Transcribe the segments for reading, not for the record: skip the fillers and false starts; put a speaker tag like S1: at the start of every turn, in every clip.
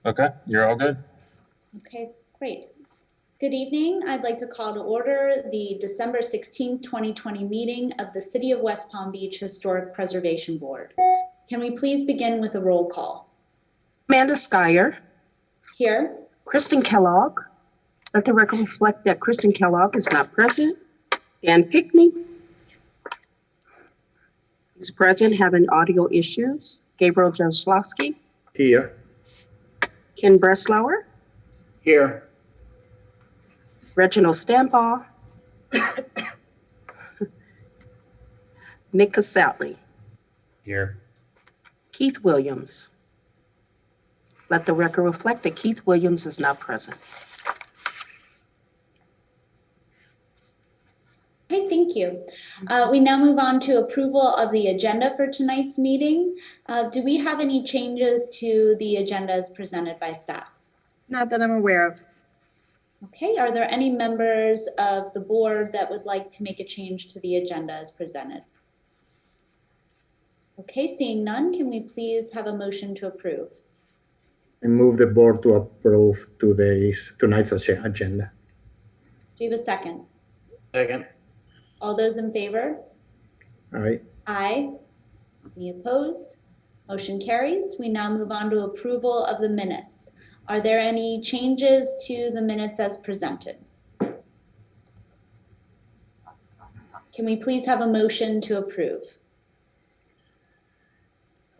S1: Okay, you're all good.
S2: Okay, great. Good evening. I'd like to call to order the December 16th, 2020 meeting of the City of West Palm Beach Historic Preservation Board. Can we please begin with a roll call?
S3: Amanda Skyer.
S2: Here.
S3: Kristen Kellogg. Let the record reflect that Kristen Kellogg is not present. Dan Pickney. He's present, having audio issues. Gabriel Jaslowski.
S4: Here.
S3: Ken Breslauer.
S4: Here.
S3: Reginald Stampaw. Nick Casale.
S4: Here.
S3: Keith Williams. Let the record reflect that Keith Williams is not present.
S2: Okay, thank you. We now move on to approval of the agenda for tonight's meeting. Do we have any changes to the agenda as presented by staff?
S5: Not that I'm aware of.
S2: Okay, are there any members of the board that would like to make a change to the agenda as presented? Okay, seeing none, can we please have a motion to approve?
S4: I move the board to approve tonight's agenda.
S2: Do you have a second?
S4: Second.
S2: All those in favor?
S4: Aye.
S2: Aye. Any opposed? Motion carries. We now move on to approval of the minutes. Are there any changes to the minutes as presented? Can we please have a motion to approve?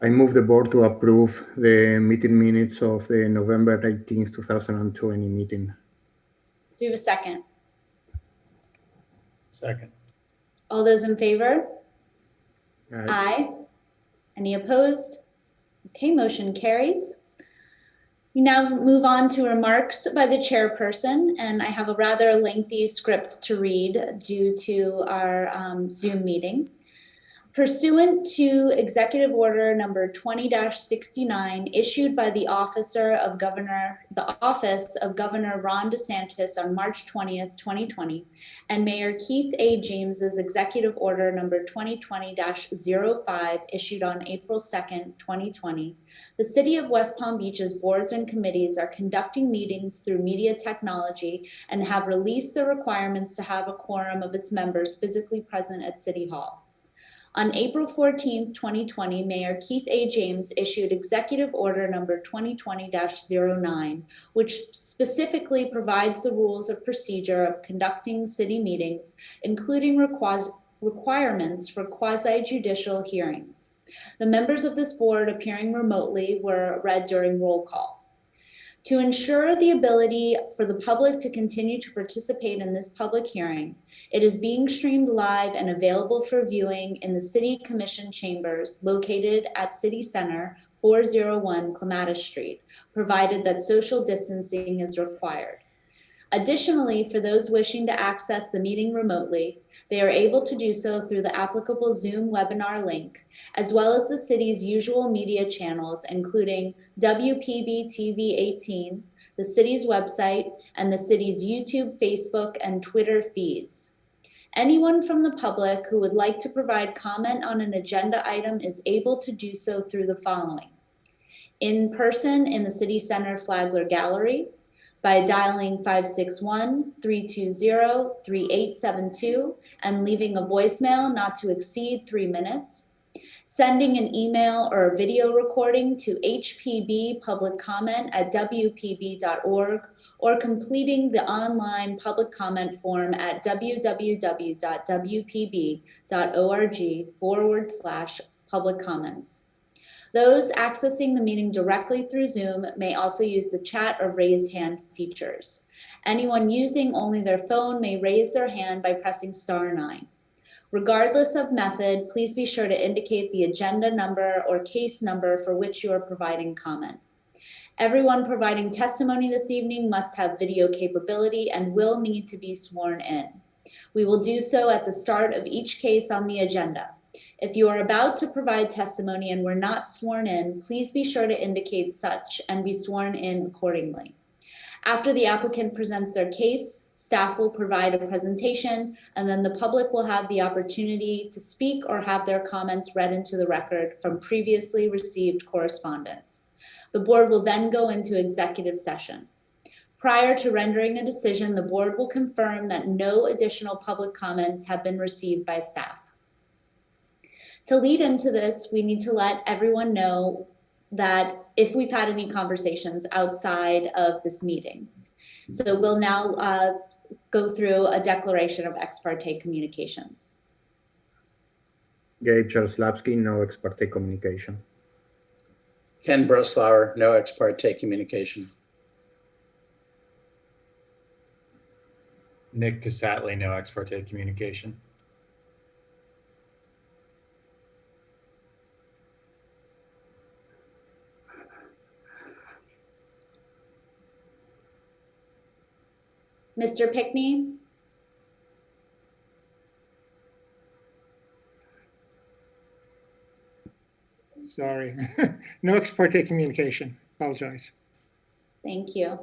S4: I move the board to approve the meeting minutes of the November 18th, 2020 meeting.
S2: Do you have a second?
S4: Second.
S2: All those in favor?
S4: Aye.
S2: Aye. Any opposed? Okay, motion carries. We now move on to remarks by the chairperson, and I have a rather lengthy script to read due to our Zoom meeting. Pursuant to Executive Order number 20-69 issued by the Office of Governor Ron DeSantis on March 20th, 2020, and Mayor Keith A. James's Executive Order number 2020-05 issued on April 2nd, 2020, the City of West Palm Beach's boards and committees are conducting meetings through media technology and have released the requirements to have a quorum of its members physically present at City Hall. On April 14, 2020, Mayor Keith A. James issued Executive Order number 2020-09, which specifically provides the rules of procedure of conducting city meetings, including requirements for quasi-judicial hearings. The members of this board appearing remotely were read during roll call. To ensure the ability for the public to continue to participate in this public hearing, it is being streamed live and available for viewing in the City Commission chambers located at City Center, 401 Clematis Street, provided that social distancing is required. Additionally, for those wishing to access the meeting remotely, they are able to do so through the applicable Zoom webinar link, as well as the city's usual media channels, including WPB-TV 18, the city's website, and the city's YouTube, Facebook, and Twitter feeds. Anyone from the public who would like to provide comment on an agenda item is able to do so through the following: in person in the City Center Flagler Gallery, by dialing 561-320-3872 and leaving a voicemail not to exceed 3 minutes, sending an email or a video recording to hpbpubliccomment@wpb.org, or completing the online public comment form at www.wpb.org/public comments. Those accessing the meeting directly through Zoom may also use the chat or raise hand features. Anyone using only their phone may raise their hand by pressing *9. Regardless of method, please be sure to indicate the agenda number or case number for which you are providing comment. Everyone providing testimony this evening must have video capability and will need to be sworn in. We will do so at the start of each case on the agenda. If you are about to provide testimony and were not sworn in, please be sure to indicate such and be sworn in accordingly. After the applicant presents their case, staff will provide a presentation, and then the public will have the opportunity to speak or have their comments read into the record from previously received correspondence. The board will then go into executive session. Prior to rendering a decision, the board will confirm that no additional public comments have been received by staff. To lead into this, we need to let everyone know that if we've had any conversations outside of this meeting. So we'll now go through a declaration of ex parte communications.
S4: Gabe Jaroslawski, no ex parte communication.
S1: Ken Breslauer, no ex parte communication.
S6: Nick Casatly, no ex parte communication.
S2: Mr. Pickney?
S7: Sorry, no ex parte communication, apologize.
S2: Thank you.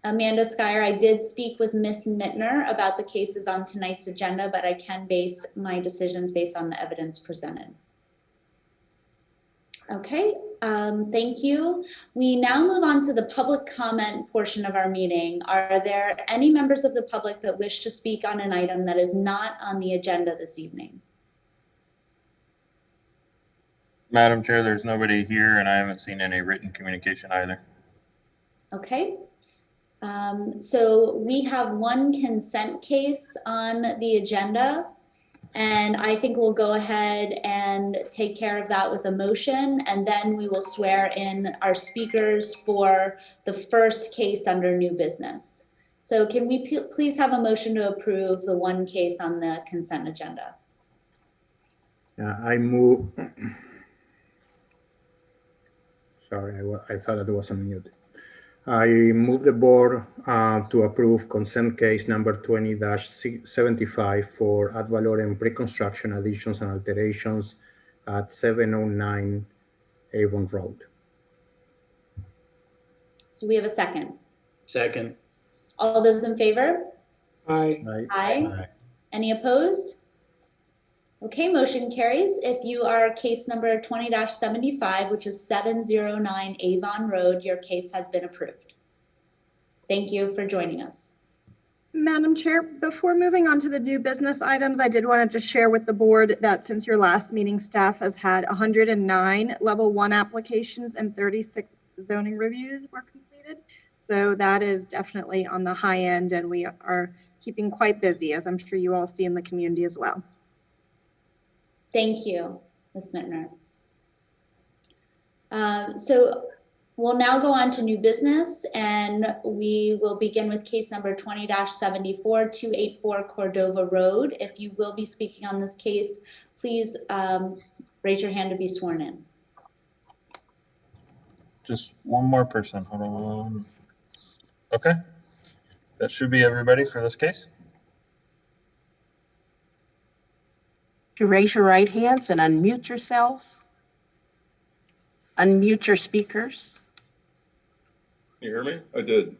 S2: Amanda Skyer, I did speak with Ms. Mittner about the cases on tonight's agenda, but I can base my decisions based on the evidence presented. Okay, thank you. We now move on to the public comment portion of our meeting. Are there any members of the public that wish to speak on an item that is not on the agenda this evening?
S8: Madam Chair, there's nobody here and I haven't seen any written communication either.
S2: Okay. So we have one consent case on the agenda, and I think we'll go ahead and take care of that with a motion, and then we will swear in our speakers for the first case under new business. So can we please have a motion to approve the one case on the consent agenda?
S4: I move. Sorry, I thought it was on mute. I move the board to approve consent case number 20-75 for ad valorem pre-construction additions and alterations at 709 Avon Road.
S2: Do we have a second?
S1: Second.
S2: All those in favor?
S7: Aye.
S2: Aye. Any opposed? Okay, motion carries. If you are case number 20-75, which is 709 Avon Road, your case has been approved. Thank you for joining us.
S5: Madam Chair, before moving on to the new business items, I did want to just share with the board that since your last meeting, staff has had 109 level 1 applications and 36 zoning reviews were completed. So that is definitely on the high end, and we are keeping quite busy, as I'm sure you all see in the community as well.
S2: Thank you, Ms. Mittner. So we'll now go on to new business, and we will begin with case number 20-74, 284 Cordova Road. If you will be speaking on this case, please raise your hand to be sworn in.
S8: Just one more person. Hold on. Okay. That should be everybody for this case.
S3: To raise your right hands and unmute yourselves. Unmute your speakers.
S9: Can you hear me? I did.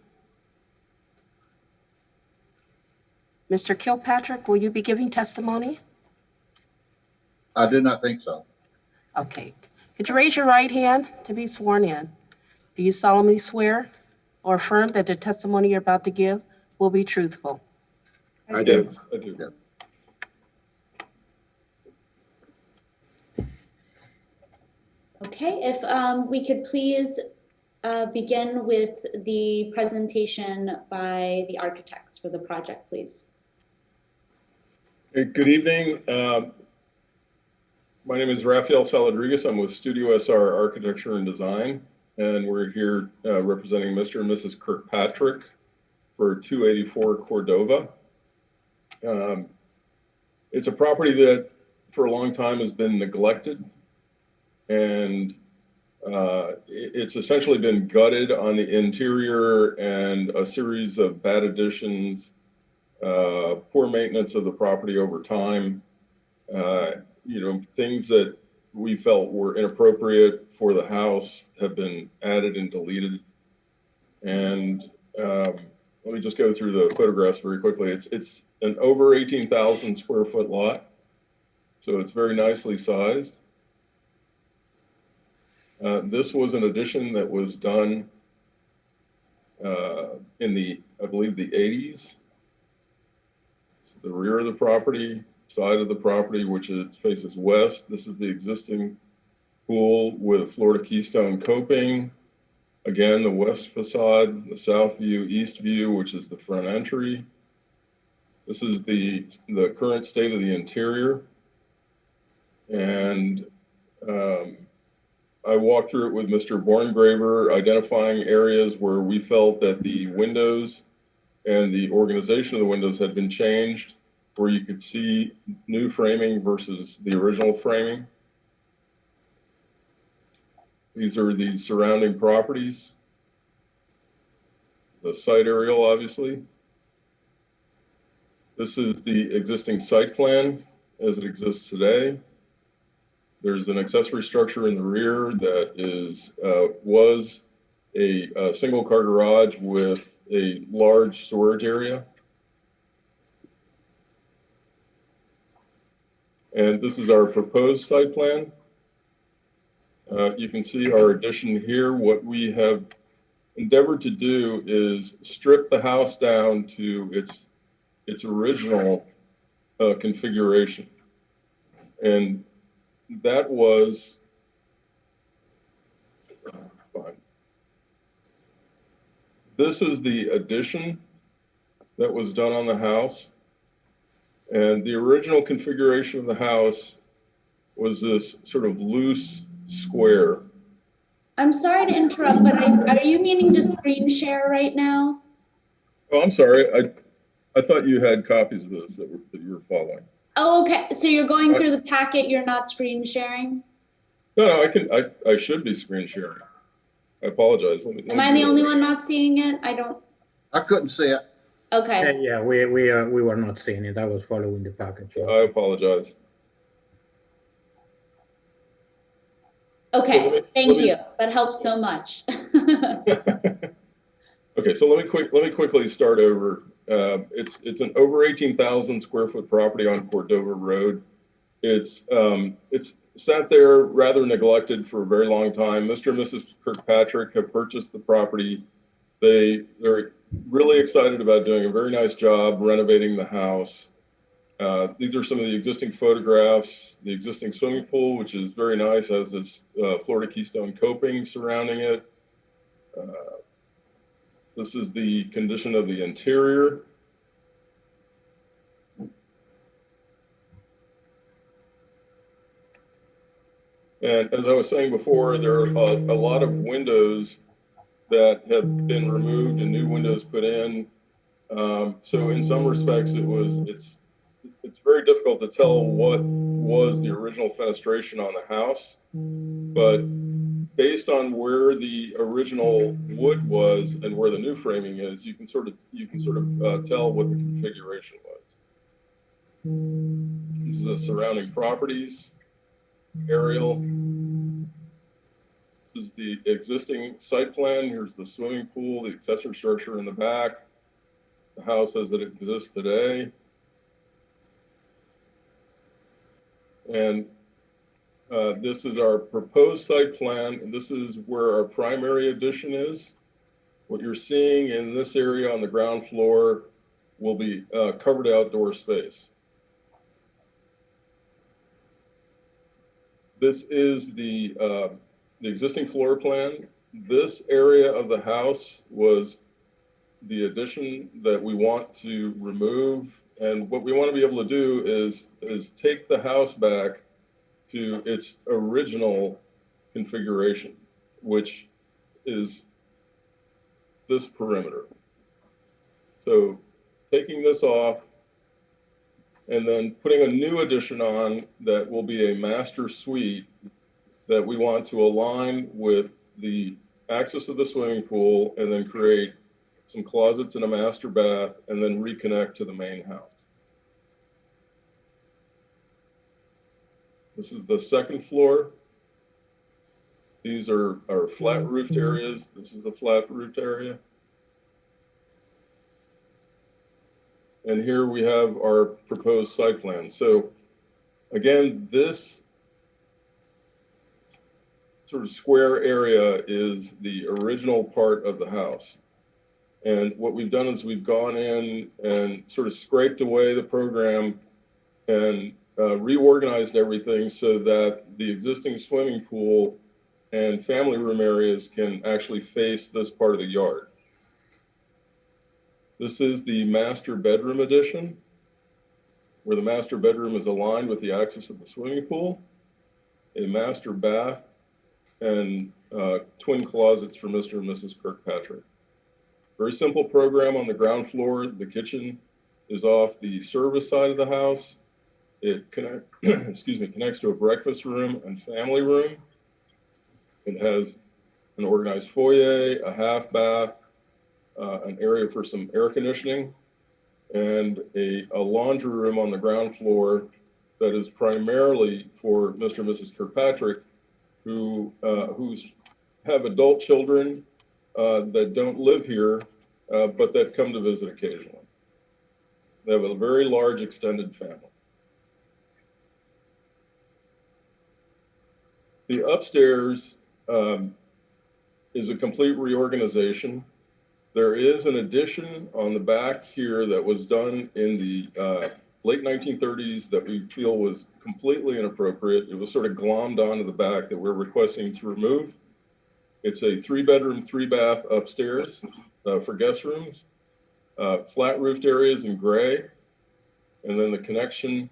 S3: Mr. Kilpatrick, will you be giving testimony?
S10: I do not think so.
S3: Okay. Could you raise your right hand to be sworn in? Do you solemnly swear or affirm that the testimony you're about to give will be truthful?
S10: I do.
S9: Yes, I do.
S10: Yeah.
S2: Okay, if we could please begin with the presentation by the architects for the project, please.
S9: Hey, good evening. My name is Rafael Saladrigas. I'm with Studio SR Architecture and Design, and we're here representing Mr. and Mrs. Kirkpatrick for 284 Cordova. It's a property that for a long time has been neglected, and it's essentially been gutted on the interior, and a series of bad additions, poor maintenance of the property over time, things that we felt were inappropriate for the house have been added and deleted. And let me just go through the photographs very quickly. It's an over 18,000 square foot lot, so it's very nicely sized. This was an addition that was done in the, I believe, the 80s. The rear of the property, side of the property, which faces west. This is the existing pool with Florida Keystone coping. Again, the west facade, the south view, east view, which is the front entry. This is the current state of the interior. And I walked through it with Mr. Borngraver, identifying areas where we felt that the windows and the organization of the windows had been changed, where you could see new framing versus the original framing. These are the surrounding properties. The site aerial, obviously. This is the existing site plan as it exists today. There's an accessory structure in the rear that was a single car garage with a large storage area. And this is our proposed site plan. You can see our addition here. What we have endeavored to do is strip the house down to its original configuration. And that was fine. This is the addition that was done on the house. And the original configuration of the house was this sort of loose square.
S2: I'm sorry to interrupt, but are you meaning to screen share right now?
S9: Oh, I'm sorry. I thought you had copies of this that you were following.
S2: Oh, okay. So you're going through the packet, you're not screen sharing?
S9: No, I should be screen sharing. I apologize.
S2: Am I the only one not seeing it?
S10: I couldn't see it.
S2: Okay.
S4: Yeah, we were not seeing it. I was following the package.
S9: I apologize.
S2: Okay, thank you. That helps so much.
S9: Okay, so let me quickly start over. It's an over 18,000 square foot property on Cordova Road. It's sat there rather neglected for a very long time. Mr. and Mrs. Kirkpatrick have purchased the property. They're really excited about doing a very nice job renovating the house. These are some of the existing photographs. The existing swimming pool, which is very nice, has this Florida Keystone coping surrounding it. This is the condition of the interior. And as I was saying before, there are a lot of windows that have been removed and new windows put in. So in some respects, it's very difficult to tell what was the original fenestration on the house, but based on where the original wood was and where the new framing is, you can sort of tell what the configuration was. This is the surrounding properties aerial. This is the existing site plan. Here's the swimming pool, the accessory structure in the back, the house as it exists today. And this is our proposed site plan. And this is where our primary addition is. What you're seeing in this area on the ground floor will be covered outdoor space. This is the existing floor plan. This area of the house was the addition that we want to remove. And what we want to be able to do is take the house back to its original configuration, which is this perimeter. So taking this off and then putting a new addition on that will be a master suite that we want to align with the access of the swimming pool and then create some closets and a master bath and then reconnect to the main house. This is the second floor. These are our flat roofed areas. This is the flat roofed area. And here we have our proposed site plan. So again, this sort of square area is the original part of the house. And what we've done is we've gone in and sort of scraped away the program and reorganized everything so that the existing swimming pool and family room areas can actually face this part of the yard. This is the master bedroom addition, where the master bedroom is aligned with the axis of the swimming pool, a master bath, and twin closets for Mr. and Mrs. Kirkpatrick. Very simple program on the ground floor. The kitchen is off the service side of the house. It connects to a breakfast room and family room. It has an organized foyer, a half bath, an area for some air conditioning, and a laundry room on the ground floor that is primarily for Mr. and Mrs. Kirkpatrick, who's have adult children that don't live here, but that come to visit occasionally. They have a very large extended family. The upstairs is a complete reorganization. There is an addition on the back here that was done in the late 1930s that we feel was completely inappropriate. It was sort of glommed onto the back that we're requesting to remove. It's a 3-bedroom, 3-bath upstairs for guest rooms, flat roofed areas in gray, and then the connection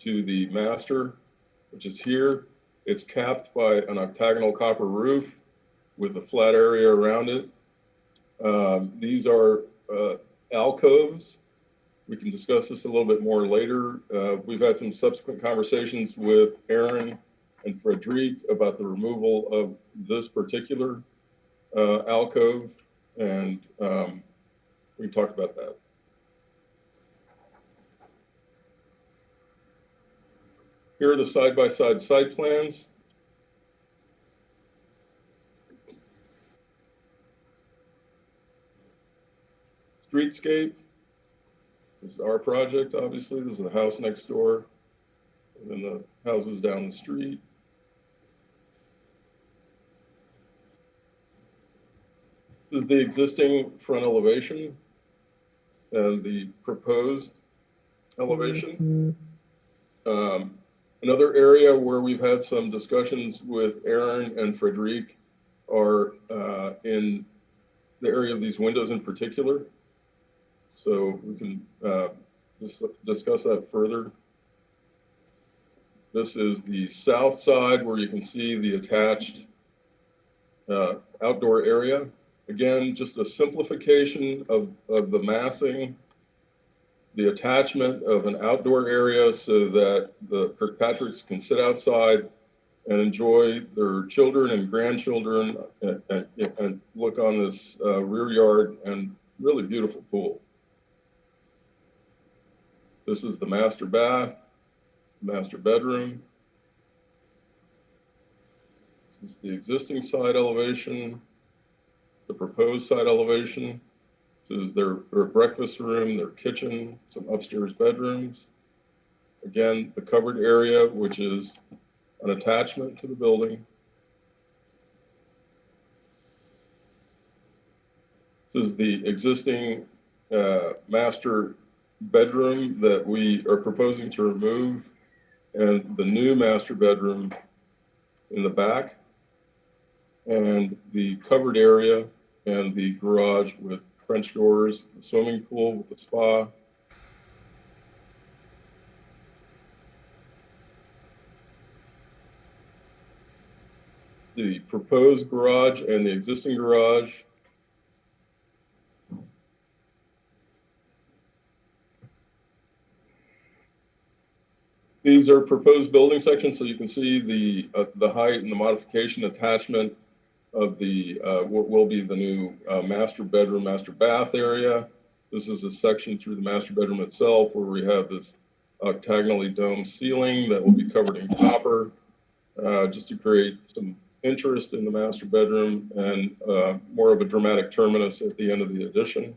S9: to the master, which is here. It's capped by an octagonal copper roof with a flat area around it. These are alcoves. We can discuss this a little bit more later. We've had some subsequent conversations with Aaron and Frederic about the removal of this particular alcove, and we talked about that. Here are the side-by-side site plans. Streetscape. This is our project, obviously. This is the house next door, and then the houses down the street. This is the existing front elevation and the proposed elevation. Another area where we've had some discussions with Aaron and Frederic are in the area of these windows in particular. So we can discuss that further. This is the south side where you can see the attached outdoor area. Again, just a simplification of the massing, the attachment of an outdoor area so that the Kirkpatricks can sit outside and enjoy their children and grandchildren and look on this rear yard and really beautiful pool. This is the master bath, master bedroom. This is the existing side elevation, the proposed side elevation. This is their breakfast room, their kitchen, some upstairs bedrooms. Again, the covered area, which is an attachment to the building. This is the existing master bedroom that we are proposing to remove, and the new master bedroom in the back, and the covered area and the garage with French doors, the swimming pool with the spa. The proposed garage and the existing garage. These are proposed building sections, so you can see the height and the modification attachment of the what will be the new master bedroom, master bath area. This is a section through the master bedroom itself where we have this octagonally domed ceiling that will be covered in copper, just to create some interest in the master bedroom and more of a dramatic terminus at the end of the addition.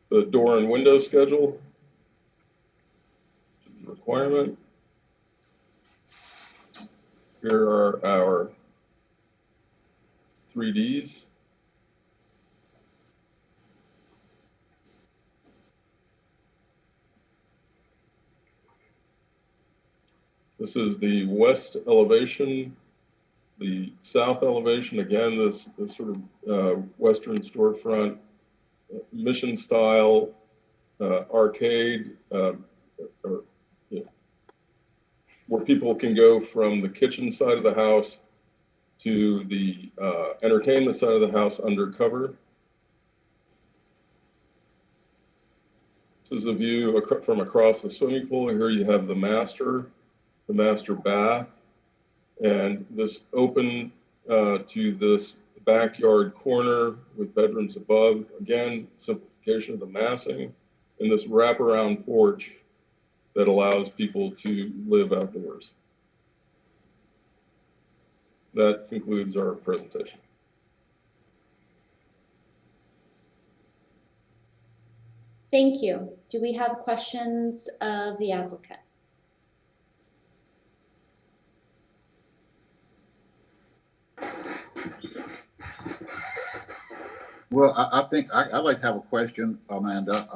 S9: The door and window schedule. requirement. Here are our 3Ds. This is the west elevation, the south elevation. Again, this sort of western storefront, mission style, arcade, or, you know, where people can go from the kitchen side of the house to the entertainment side of the house undercover. This is a view from across the swimming pool. Here you have the master bath, and this open to this backyard corner with bedrooms above. Again, simplification of the massing, and this wraparound porch that allows people to live outdoors. That concludes our presentation.
S2: Thank you. Do we have questions of the applicant?
S10: Well, I think I'd like to have a question, Amanda,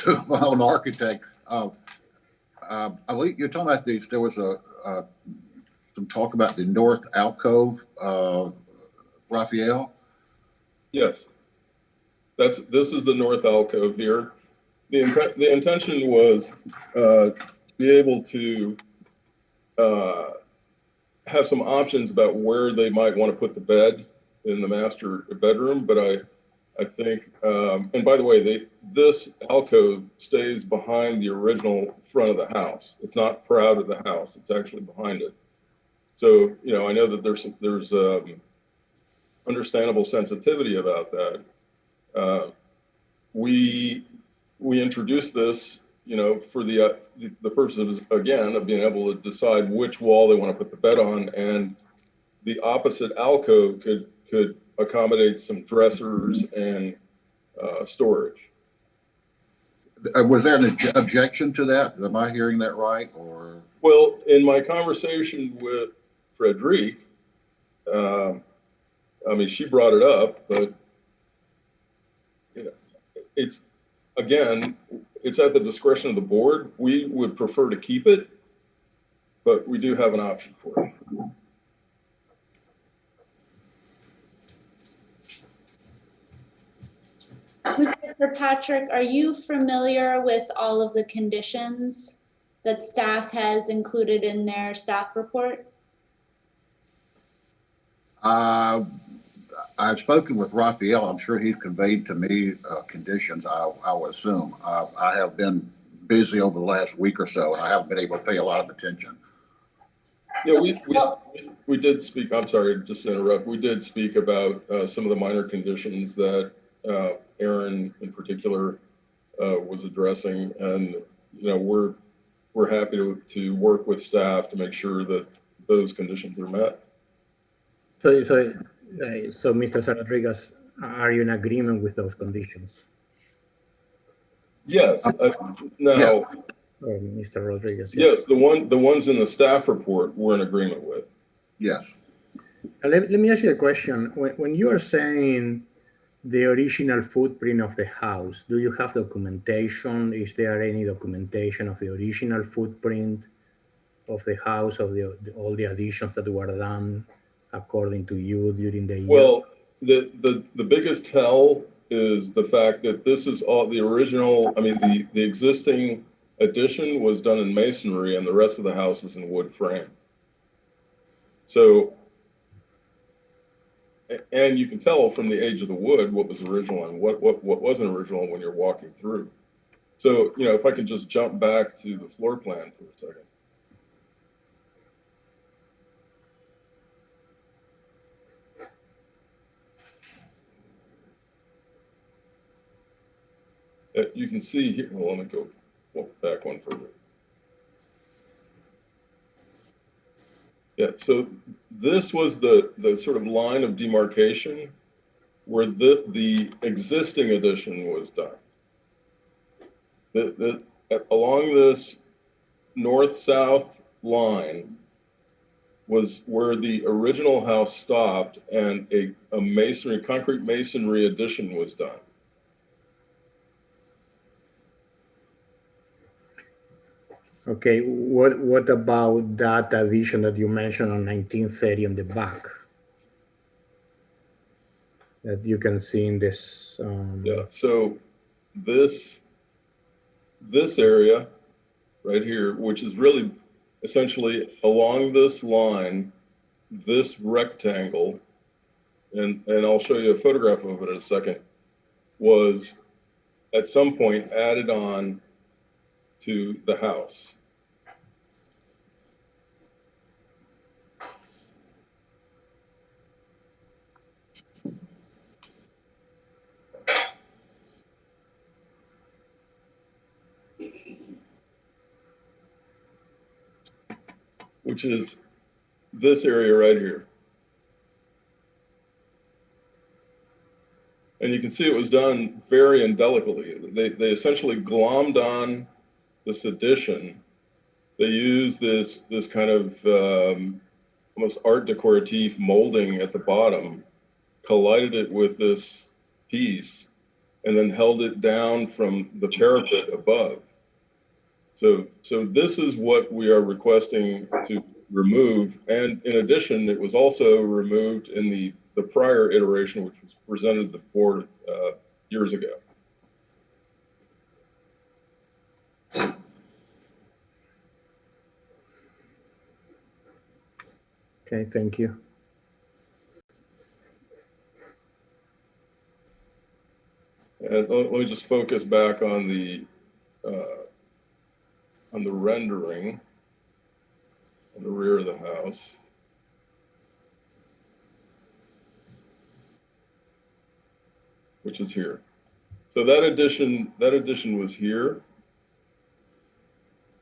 S10: to my own architect. I believe you're talking about these, there was some talk about the north alcove, Raphael?
S9: Yes, this is the north alcove here. The intention was to be able to have some options about where they might want to put the bed in the master bedroom, but I think, and by the way, this alcove stays behind the original front of the house. It's not proud of the house, it's actually behind it. So, you know, I know that there's understandable sensitivity about that. We introduced this, you know, for the purposes, again, of being able to decide which wall they want to put the bed on, and the opposite alcove could accommodate some dressers and storage.
S10: Was there an objection to that? Am I hearing that right, or?
S9: Well, in my conversation with Frederique, I mean, she brought it up, but you know, it's, again, it's at the discretion of the board. We would prefer to keep it, but we do have an option for it.
S2: Mr. Kirkpatrick, are you familiar with all of the conditions that staff has included in their staff report?
S10: I've spoken with Raphael. I'm sure he's conveyed to me conditions, I would assume. I have been busy over the last week or so, and I haven't been able to pay a lot of attention.
S9: Yeah, we did speak, I'm sorry, just to interrupt. We did speak about some of the minor conditions that Aaron in particular was addressing, and you know, we're happy to work with staff to make sure that those conditions are met.
S4: So Mr. Rodriguez, are you in agreement with those conditions?
S9: Yes. Now,
S10: Yeah.
S4: Mr. Rodriguez.
S9: yes, the ones in the staff report we're in agreement with.
S10: Yes.
S4: Let me ask you a question. When you are saying the original footprint of the house, do you have documentation? Is there any documentation of the original footprint of the house, of all the additions that were done according to you during the year?
S9: Well, the biggest tell is the fact that this is all the original. I mean, the existing addition was done in masonry, and the rest of the house is in wood frame. So, and you can tell from the age of the wood what was original and what wasn't original when you're walking through. So, you know, if I could just jump back to the floor plan for a second. You can see here, well, let me go back one further. Yeah, so this was the sort of line of demarcation where the existing addition was done. Along this north-south line was where the original house stopped and a concrete masonry addition was done.
S4: Okay, what about that addition that you mentioned on 1930 on the back? That you can see in this.
S9: Yeah, so this area right here, which is really essentially along this line, this rectangle, and I'll show you a photograph of it in a second, was at some point added on to the house. Which is this area right here. And you can see it was done very indelicately. They essentially glommed on this addition. They used this kind of almost art decorative molding at the bottom, collided it with this piece, and then held it down from the parapet above. So this is what we are requesting to remove. And in addition, it was also removed in the prior iteration, which was presented to the board years ago.
S4: Okay, thank you.
S9: And let me just focus back on the rendering on the rear of the house. Which is here. So that addition was here.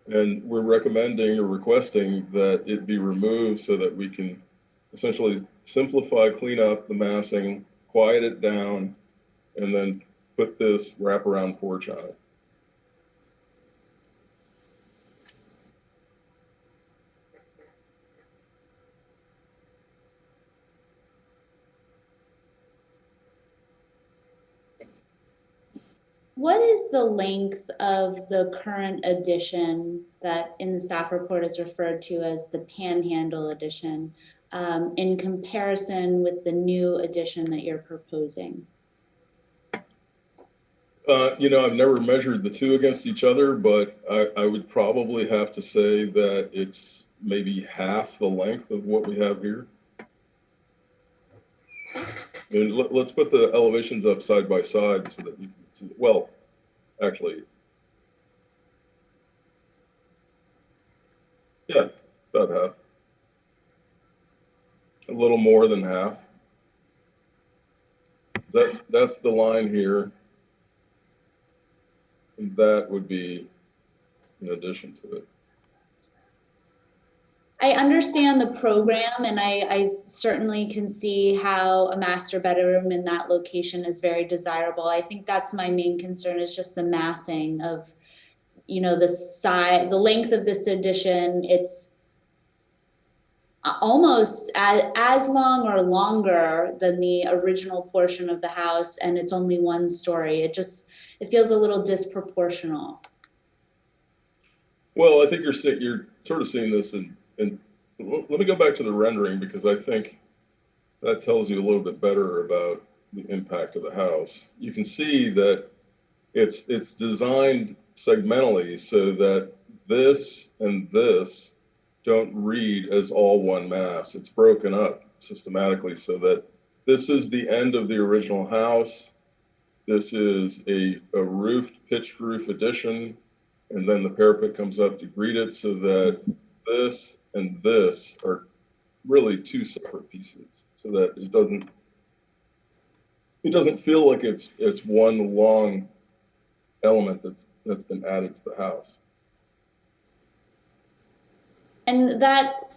S9: And we're recommending or requesting that it be removed so that we can essentially simplify, clean up the massing, quiet it down, and then put this wraparound porch on it.
S2: What is the length of the current addition that in the staff report is referred to as the Panhandle addition in comparison with the new addition that you're proposing?
S9: You know, I've never measured the two against each other, but I would probably have to say that it's maybe half the length of what we have here. I mean, let's put the elevations up side by side so that you can see. Well, actually, yeah, about half. A little more than half. That's the line here. And that would be in addition to it.
S2: I understand the program, and I certainly can see how a master bedroom in that location is very desirable. I think that's my main concern, is just the massing of, you know, the size, the length of this addition. It's almost as long or longer than the original portion of the house, and it's only one story. It feels a little disproportional.
S9: Well, I think you're sort of seeing this in let me go back to the rendering, because I think that tells you a little bit better about the impact of the house. You can see that it's designed segmentally so that this and this don't read as all one mass. It's broken up systematically so that this is the end of the original house. This is a roofed, pitched roof addition, and then the parapet comes up to greet it, so that this and this are really two separate pieces, so that it doesn't feel like it's one long element that's been added to the house.
S2: And that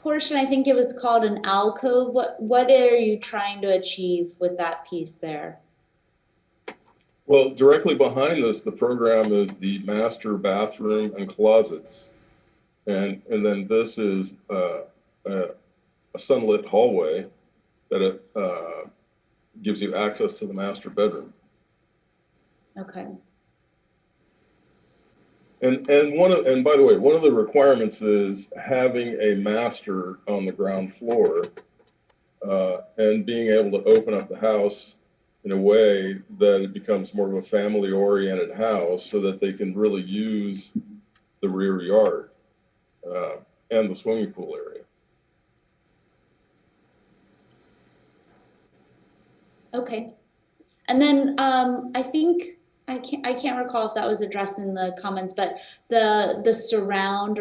S2: portion, I think it was called an alcove. What are you trying to achieve with that piece there?
S9: Well, directly behind this, the program is the master bathroom and closets. And then this is a sunlit hallway that it gives you access to the master bedroom.
S2: Okay.
S9: And by the way, one of the requirements is having a master on the ground floor and being able to open up the house in a way that it becomes more of a family-oriented house so that they can really use the rear yard and the swimming pool area.
S2: Okay. And then I think I can't recall if that was addressed in the comments, but the surround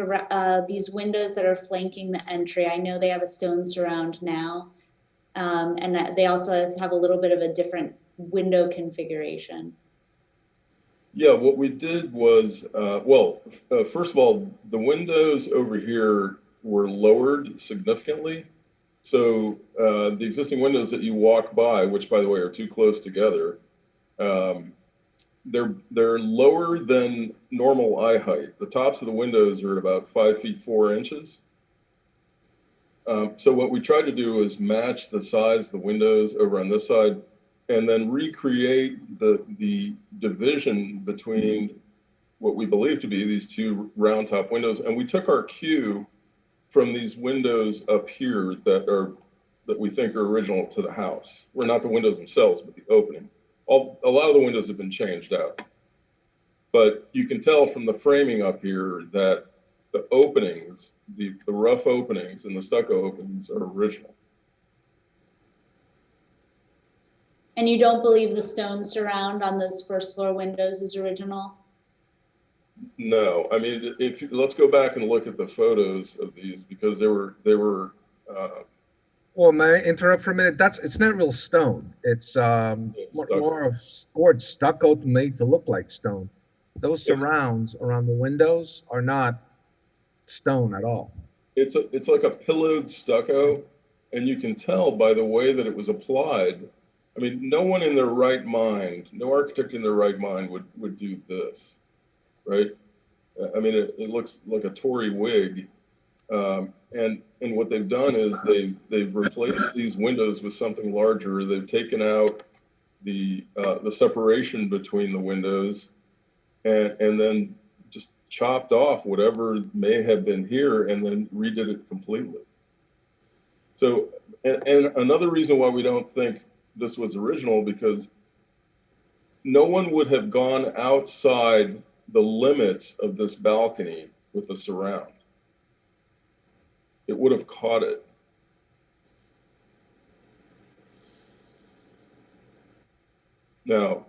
S2: these windows that are flanking the entry. I know they have a stone surround now, and they also have a little bit of a different window configuration.
S9: Yeah, what we did was, first of all, the windows over here were lowered significantly. So the existing windows that you walk by, which by the way are too close together, they're lower than normal eye height. The tops of the windows are at about 5 feet 4 inches. So what we tried to do is match the size of the windows over on this side, and then recreate the division between what we believe to be these two round top windows. And we took our cue from these windows up here that we think are original to the house. Well, not the windows themselves, but the opening. A lot of the windows have been changed out. But you can tell from the framing up here that the openings, the rough openings and the stucco openings are original.
S2: And you don't believe the stone surround on those first floor windows is original?
S9: No, I mean, let's go back and look at the photos of these because they were.
S11: Well, may I interrupt for a minute? It's not real stone. It's more of scored stucco made to look like stone. Those surrounds around the windows are not stone at all.
S9: It's like a pillowed stucco, and you can tell by the way that it was applied. I mean, no one in their right mind, no architect in their right mind would do this, right? I mean, it looks like a Tory wig. And what they've done is they've replaced these windows with something larger. They've taken out the separation between the windows, and then just chopped off whatever may have been here, and then redid it completely. So, and another reason why we don't think this was original, because no one would have gone outside the limits of this balcony with the surround. It would have caught it. Now,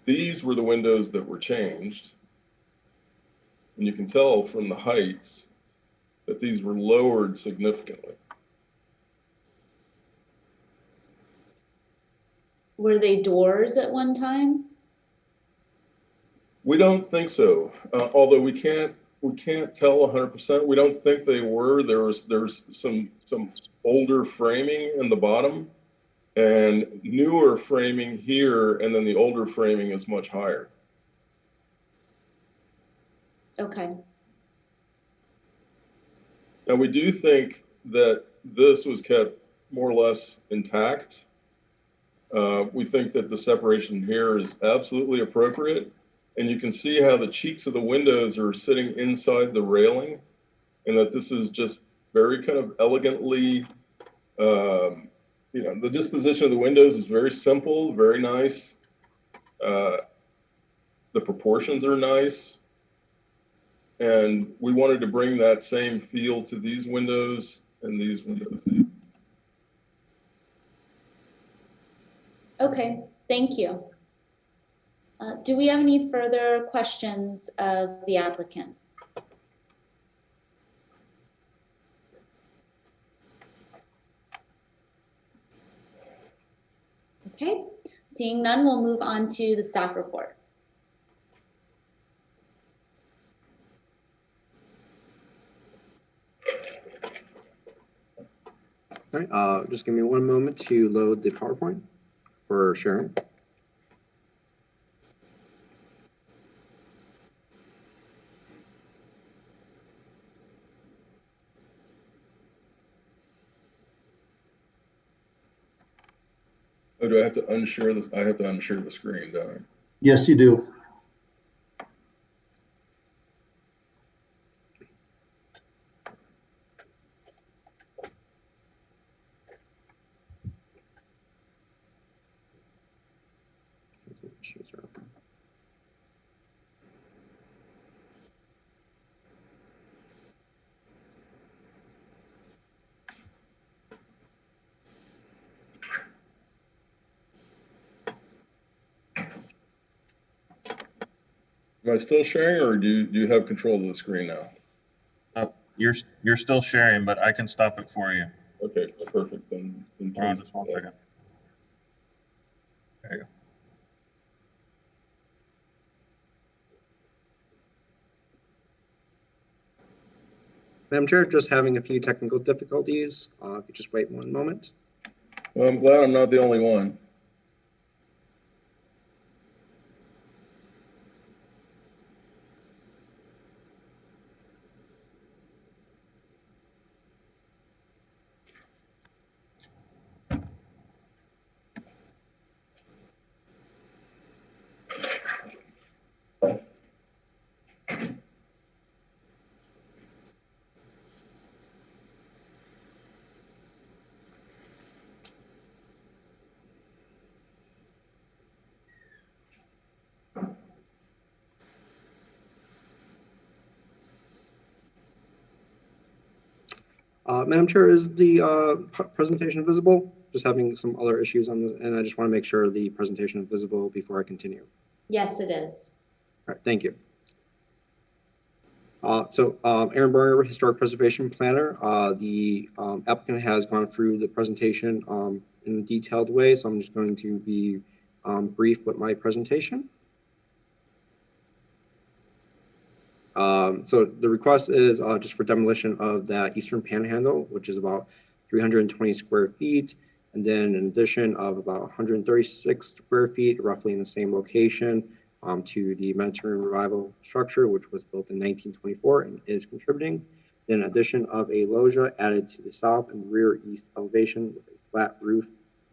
S9: these were the windows that were changed. And you can tell from the heights that these were lowered significantly.
S2: Were they doors at one time?
S9: We don't think so, although we can't tell 100%. We don't think they were. There's some older framing in the bottom and newer framing here, and then the older framing is much higher.
S2: Okay.
S9: Now we do think that this was kept more or less intact. We think that the separation here is absolutely appropriate. And you can see how the cheeks of the windows are sitting inside the railing, and that this is just very kind of elegantly, the disposition of the windows is very simple, very nice. The proportions are nice. And we wanted to bring that same feel to these windows and these windows.
S2: Okay, thank you. Do we have any further questions of the applicant? Okay, seeing none, we'll move on to the staff report.
S12: All right, just give me one moment to load the PowerPoint for sharing.
S9: Oh, do I have to unshare this? I have to unshare the screen, don't I?
S1: Yes, you do.
S9: Am I still sharing, or do you have control of the screen now?
S8: You're still sharing, but I can stop it for you.
S9: Okay, perfect. Then
S8: Hold on
S9: please.
S8: just 1 second. There you go.
S12: Madam Chair, just having a few technical difficulties. If you just wait one moment.
S9: Well, I'm glad I'm not the only one.
S12: Madam Chair, is the presentation visible? Just having some other issues on this, and I just want to make sure the presentation is visible before I continue.
S2: Yes, it is.
S12: All right, thank you. Aaron Berger, Historic Preservation Planner. The applicant has gone through the presentation in a detailed way, so I'm just going to be brief with my presentation. So the request is just for demolition of that eastern panhandle, which is about 320 square feet, and then an addition of about 136 square feet, roughly in the same location, to the Mediterranean Revival structure, which was built in 1924 and is contributing. Then an addition of a loggia added to the south and rear east elevation with a flat roof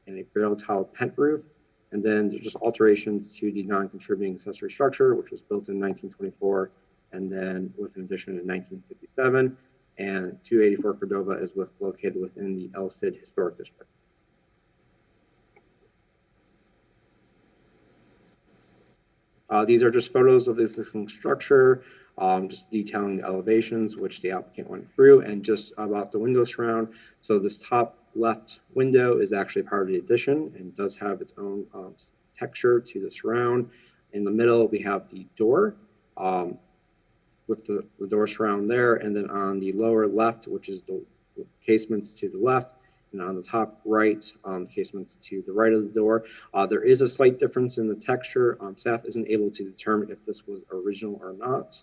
S12: and a barrel tile pent roof. And then there's just alterations to the non-contributing accessory structure, which was built in 1924, and then with an addition in 1957. And 284 Cordova is located within the El Cid Historic District. These are just photos of the existing structure, just detailing the elevations, which the applicant went through, and just about the window surround. So this top left window is actually part of the addition and does have its own texture to the surround. In the middle, we have the door with the door surround there. And then on the lower left, which is the casements to the left, and on the top right, casements to the right of the door. There is a slight difference in the texture. Staff isn't able to determine if this was original or not.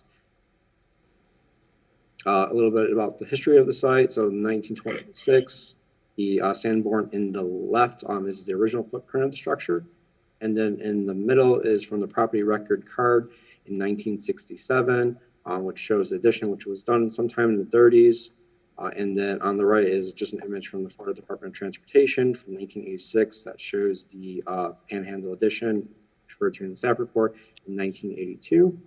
S12: A little bit about the history of the site. So in 1926, the Sanborn in the left is the original footprint of the structure. And then in the middle is from the property record card in 1967, which shows the addition, which was done sometime in the 30s. And then on the right is just an image from the Florida Department of Transportation from 1986 that shows the Panhandle addition referred to in the staff report in 1982.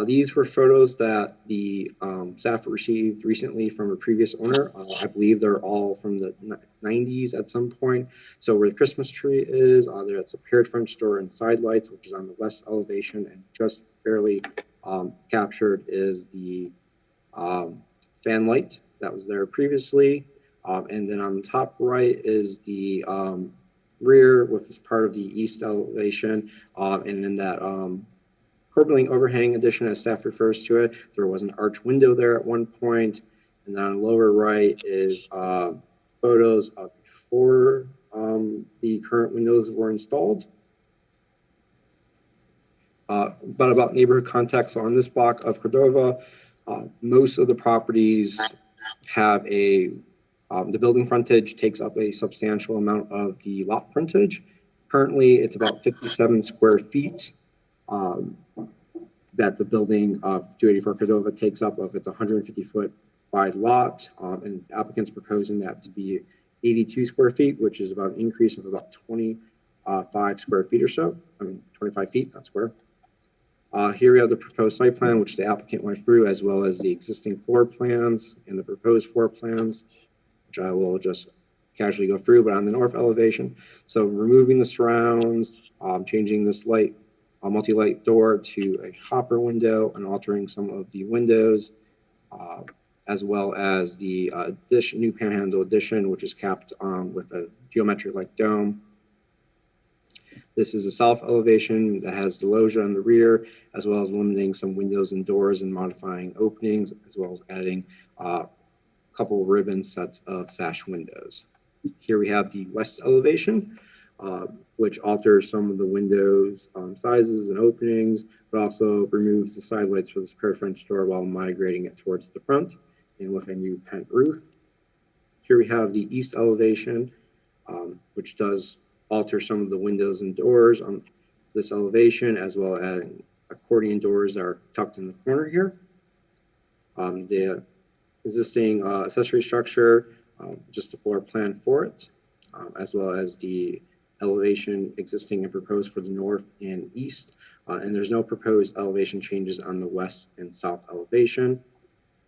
S12: These were photos that the staff received recently from a previous owner. I believe they're all from the 90s at some point. So where the Christmas tree is, that's a paired French door and side lights, which is on the west elevation, and just barely captured is the fan light that was there previously. And then on the top right is the rear with this part of the east elevation. And in that corbelling overhang addition, as staff refers to it, there was an arch window there at one point. And then on the lower right is photos of before the current windows were installed. But about neighborhood context, so on this block of Cordova, most of the properties have the building frontage takes up a substantial amount of the lot frontage. Currently, it's about 57 square feet that the building of 284 Cordova takes up of its 150-foot wide lot, and the applicant's proposing that to be 82 square feet, which is about an increase of about 25 square feet or so. I mean, 25 feet, not square. Here we have the proposed site plan, which the applicant went through, as well as the existing floor plans and the proposed floor plans, which I will just casually go through, but on the north elevation. So removing the surrounds, changing this light, multi-light door to a hopper window and altering some of the windows, as well as the new panhandle addition, which is capped with a geometric-like dome. This is a south elevation that has the loggia in the rear, as well as limiting some windows and doors and modifying openings, as well as adding a couple ribbon sets of sash windows. Here we have the west elevation, which alters some of the windows sizes and openings, but also removes the side lights for the square French door while migrating it towards the front and with a new pent roof. Here we have the east elevation, which does alter some of the windows and doors on this elevation, as well as accordion doors that are tucked in the corner here. The existing accessory structure, just a floor plan for it, as well as the elevation existing and proposed for the north and east. And there's no proposed elevation changes on the west and south elevation.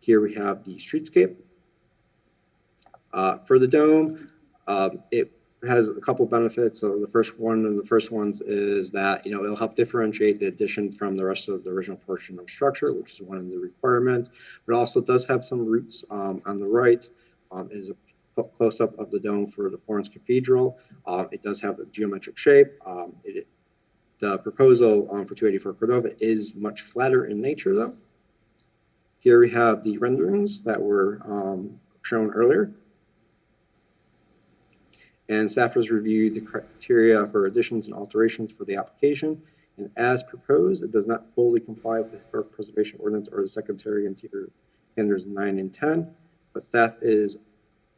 S12: Here we have the streetscape. For the dome, it has a couple benefits. So the first ones is that, it'll help differentiate the addition from the rest of the original portion of structure, which is one of the requirements, but also does have some roots on the right. Is a close-up of the dome for the Florence Cathedral. It does have a geometric shape. The proposal for 284 Cordova is much flatter in nature, though. Here we have the renderings that were shown earlier. And staff has reviewed the criteria for additions and alterations for the application. And as proposed, it does not fully comply with the Historic Preservation Ordinance or the Secretary Interior Standards 9 and 10, but staff is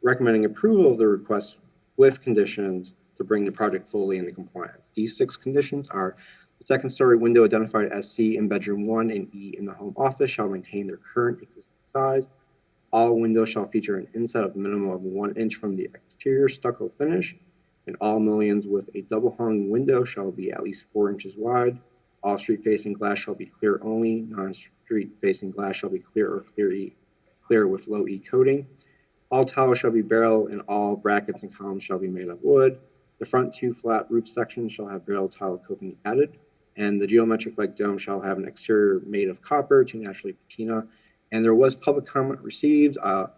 S12: recommending approval of the request with conditions to bring the project fully into compliance. These 6 conditions are: the second story window identified as C in bedroom 1 and E in the home office shall maintain their current existing size. All windows shall feature an inset of a minimum of 1 inch from the exterior stucco finish, and all mullions with a double hung window shall be at least 4 inches wide. All street facing glass shall be clear only. Non-street facing glass shall be clear or clear with low E coating. All towers shall be barrel, and all brackets and columns shall be made of wood. The front 2 flat roof sections shall have barrel tile coating added, and the geometric-like dome shall have an exterior made of copper to naturally patina. And there was public comment received from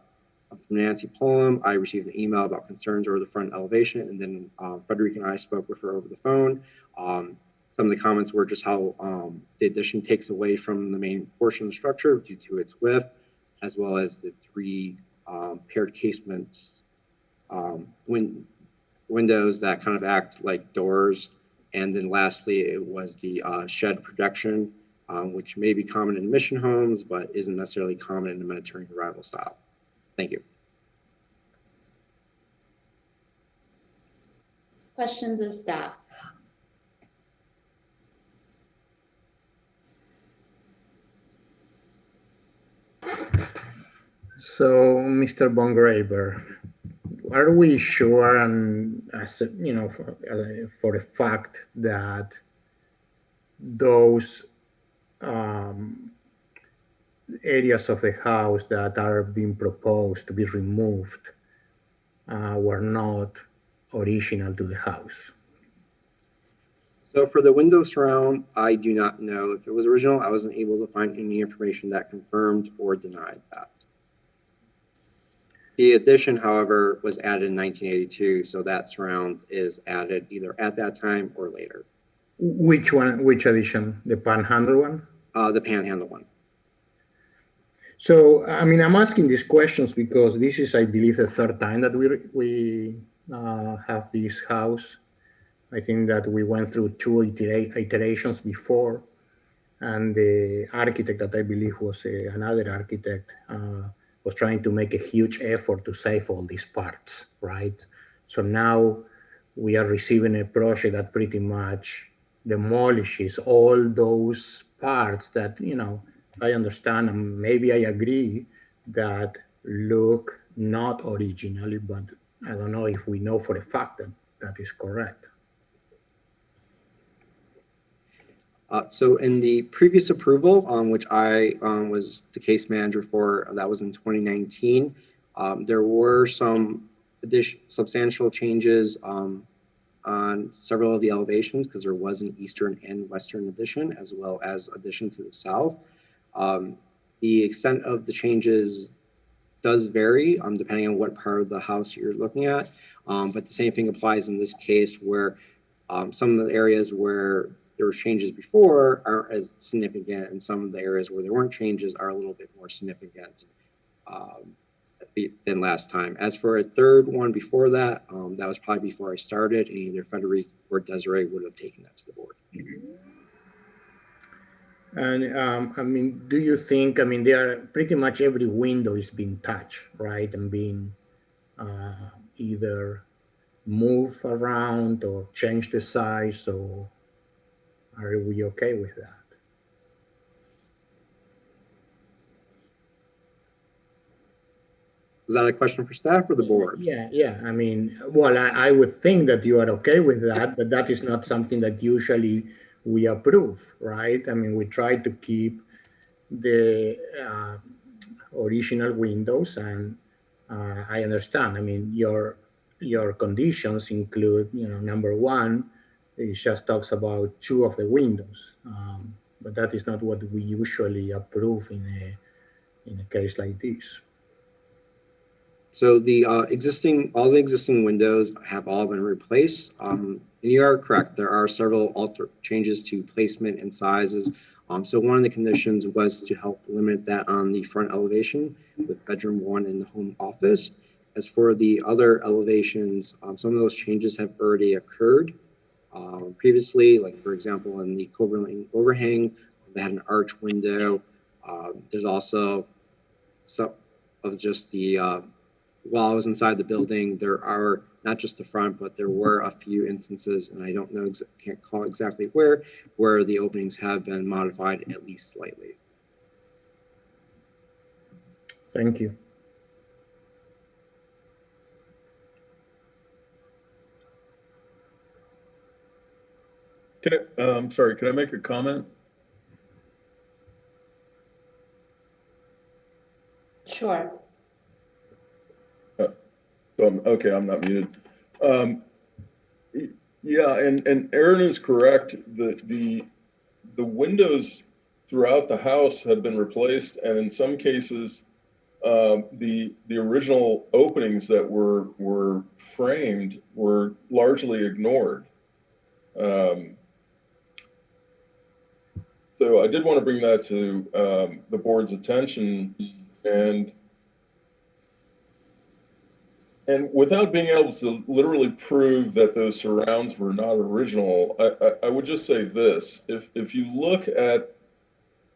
S12: Nancy Pullum. I received an email about concerns over the front elevation, and then Frederick and I spoke with her over the phone. Some of the comments were just how the addition takes away from the main portion of the structure due to its width, as well as the 3 paired casements, windows that kind of act like doors. And then lastly, it was the shed projection, which may be common in mission homes, but isn't necessarily common in the Mediterranean arrival style. Thank you.
S2: Questions of staff?
S4: So, Mr. Bongraber, are we sure, and for a fact that those areas of the house that are being proposed to be removed were not original to the house?
S12: So for the window surround, I do not know if it was original. I wasn't able to find any information that confirmed or denied that. The addition, however, was added in 1982, so that surround is added either at that time or later.
S4: Which one? Which addition? The panhandle one?
S12: The panhandle one.
S4: So, I mean, I'm asking these questions because this is, I believe, the 3rd time that we have this house. I think that we went through 2 iterations before, and the architect that I believe was another architect was trying to make a huge effort to save all these parts, right? So now we are receiving a project that pretty much demolishes all those parts that, I understand, and maybe I agree, that look not originally, but I don't know if we know for a fact that that is correct.
S12: So in the previous approval, which I was the case manager for, that was in 2019, there were some substantial changes on several of the elevations because there was an eastern and western addition as well as addition to the south. The extent of the changes does vary depending on what part of the house you're looking at, but the same thing applies in this case where some of the areas where there were changes before aren't as significant, and some of the areas where there weren't changes are a little bit more significant than last time. As for a third one before that, that was probably before I started, and either Frederic or Desiree would have taken that to the board.
S4: And I mean, do you think, I mean, there are pretty much every window is being touched, right? And being either moved around or change the size, so are we okay with that?
S12: Is that a question for staff or the board?
S4: Yeah. I mean, well, I would think that you are okay with that, but that is not something that usually we approve, right? I mean, we try to keep the original windows, and I understand. I mean, your conditions include, number one, it just talks about 2 of the windows, but that is not what we usually approve in a case like this.
S12: So the all the existing windows have all been replaced. And you are correct. There are several changes to placement and sizes. So one of the conditions was to help limit that on the front elevation with bedroom 1 in the home office. As for the other elevations, some of those changes have already occurred previously. Like for example, in the Cobra Lane overhang, they had an arch window. There's also some of just the while I was inside the building, there are not just the front, but there were a few instances, and I don't know, can't call exactly where the openings have been modified at least slightly.
S4: Thank you.
S9: I'm sorry, can I make a comment?
S2: Sure.
S9: Okay, I'm not muted. Yeah, and Aaron is correct. The windows throughout the house have been replaced, and in some cases, the original openings that were framed were largely ignored. So I did want to bring that to the board's attention, and without being able to literally prove that those surrounds were not original, I would just say this: if you look at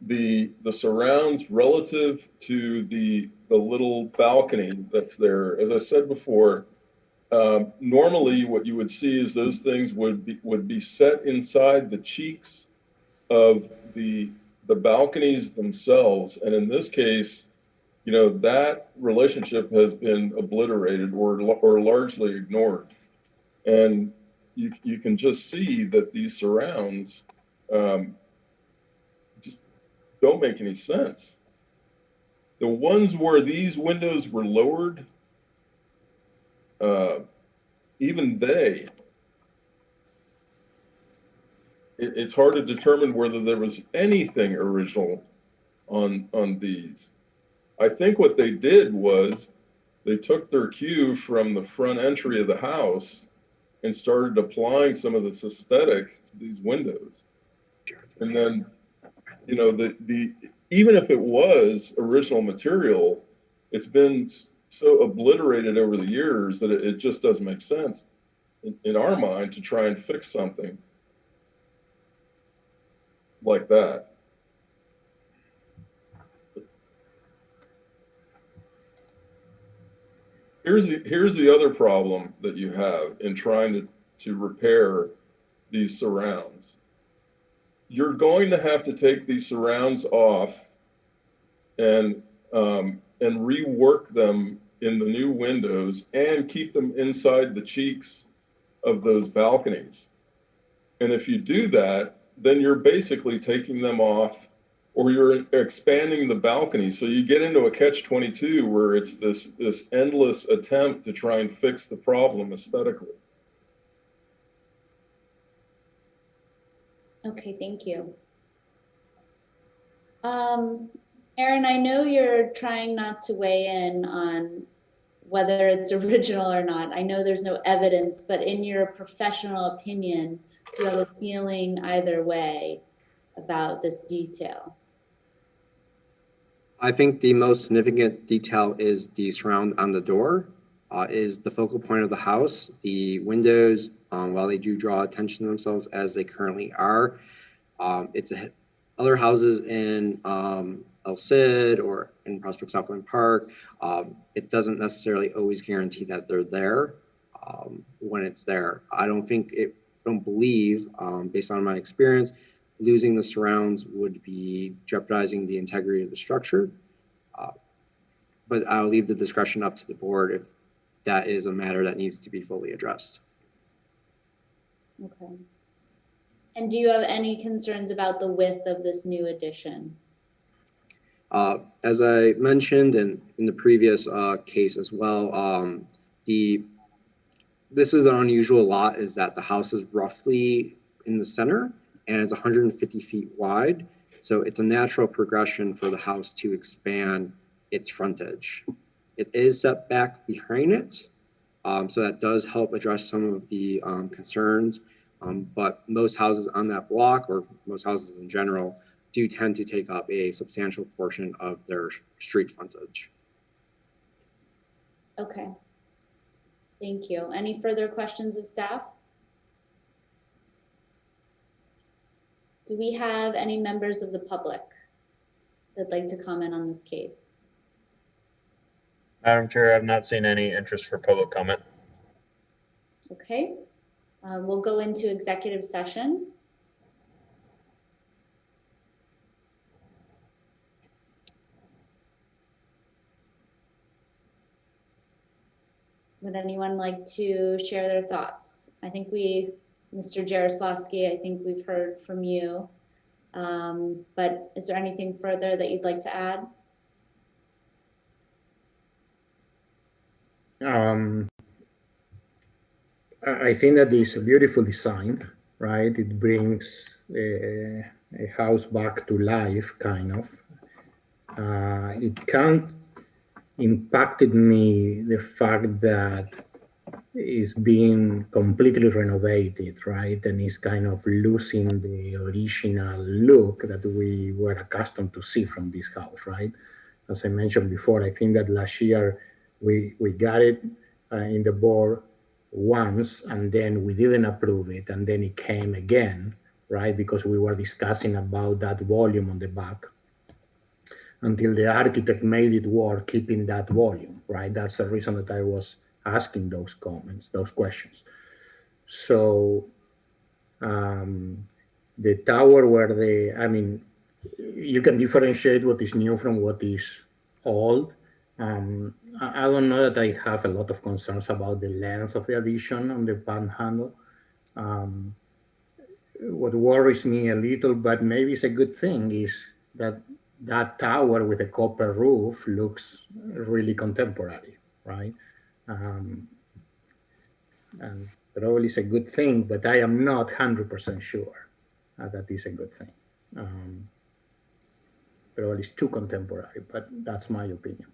S9: the surrounds relative to the little balcony that's there, as I said before, normally what you would see is those things would be set inside the cheeks of the balconies themselves, and in this case, that relationship has been obliterated or largely ignored. And you can just see that these surrounds just don't make any sense. The ones where these windows were lowered, even it's hard to determine whether there was anything original on these. I think what they did was they took their cue from the front entry of the house and started applying some of this aesthetic to these windows. And then, even if it was original material, it's been so obliterated over the years that it just doesn't make sense in our mind to try and fix something like that. Here's the other problem that you have in trying to repair these surrounds. You're going to have to take these surrounds off and rework them in the new windows and keep them inside the cheeks of those balconies. And if you do that, then you're basically taking them off, or you're expanding the balcony. So you get into a catch-22 where it's this endless attempt to try and fix the problem aesthetically.
S2: Okay, thank you. Aaron, I know you're trying not to weigh in on whether it's original or not. I know there's no evidence, but in your professional opinion, do you have a feeling either way about this detail?
S12: I think the most significant detail is the surround on the door, is the focal point of the house. The windows, while they do draw attention to themselves as they currently are, other houses in El Cid or in Prospect Southland Park, it doesn't necessarily always guarantee that they're there when it's there. I don't believe, based on my experience, losing the surrounds would be jeopardizing the integrity of the structure. But I'll leave the discretion up to the board if that is a matter that needs to be fully addressed.
S2: Okay. And do you have any concerns about the width of this new addition?
S12: As I mentioned in the previous case as well, this is an unusual lot, is that the house is roughly in the center and is 150 feet wide. So it's a natural progression for the house to expand its frontage. It is set back behind it, so that does help address some of the concerns. But most houses on that block, or most houses in general, do tend to take up a substantial portion of their street frontage.
S2: Okay. Thank you. Any further questions of staff? Do we have any members of the public that'd like to comment on this case?
S8: Madam Chair, I've not seen any interest for public comment.
S2: Okay. We'll go into executive session. Would anyone like to share their thoughts? I think Mr. Jaroslawski, I think we've heard from you. But is there anything further that you'd like to add?
S4: I think that it's a beautiful design, right? It brings a house back to life, kind of. It can't impacted me the fact that it's being completely renovated, right? And it's kind of losing the original look that we were accustomed to see from this house, right? As I mentioned before, I think that last year we got it in the board once, and then we didn't approve it, and then it came again, right? Because we were discussing about that volume on the back, until the architect made it work keeping that volume, right? That's the reason that I was asking those comments, those questions. So the tower I mean, you can differentiate what is new from what is old. I don't know that I have a lot of concerns about the length of the addition on the panhandle. What worries me a little, but maybe it's a good thing, is that tower with a copper roof looks really contemporary, right? And probably it's a good thing, but I am not 100% sure that is a good thing. Probably it's too contemporary, but that's my opinion.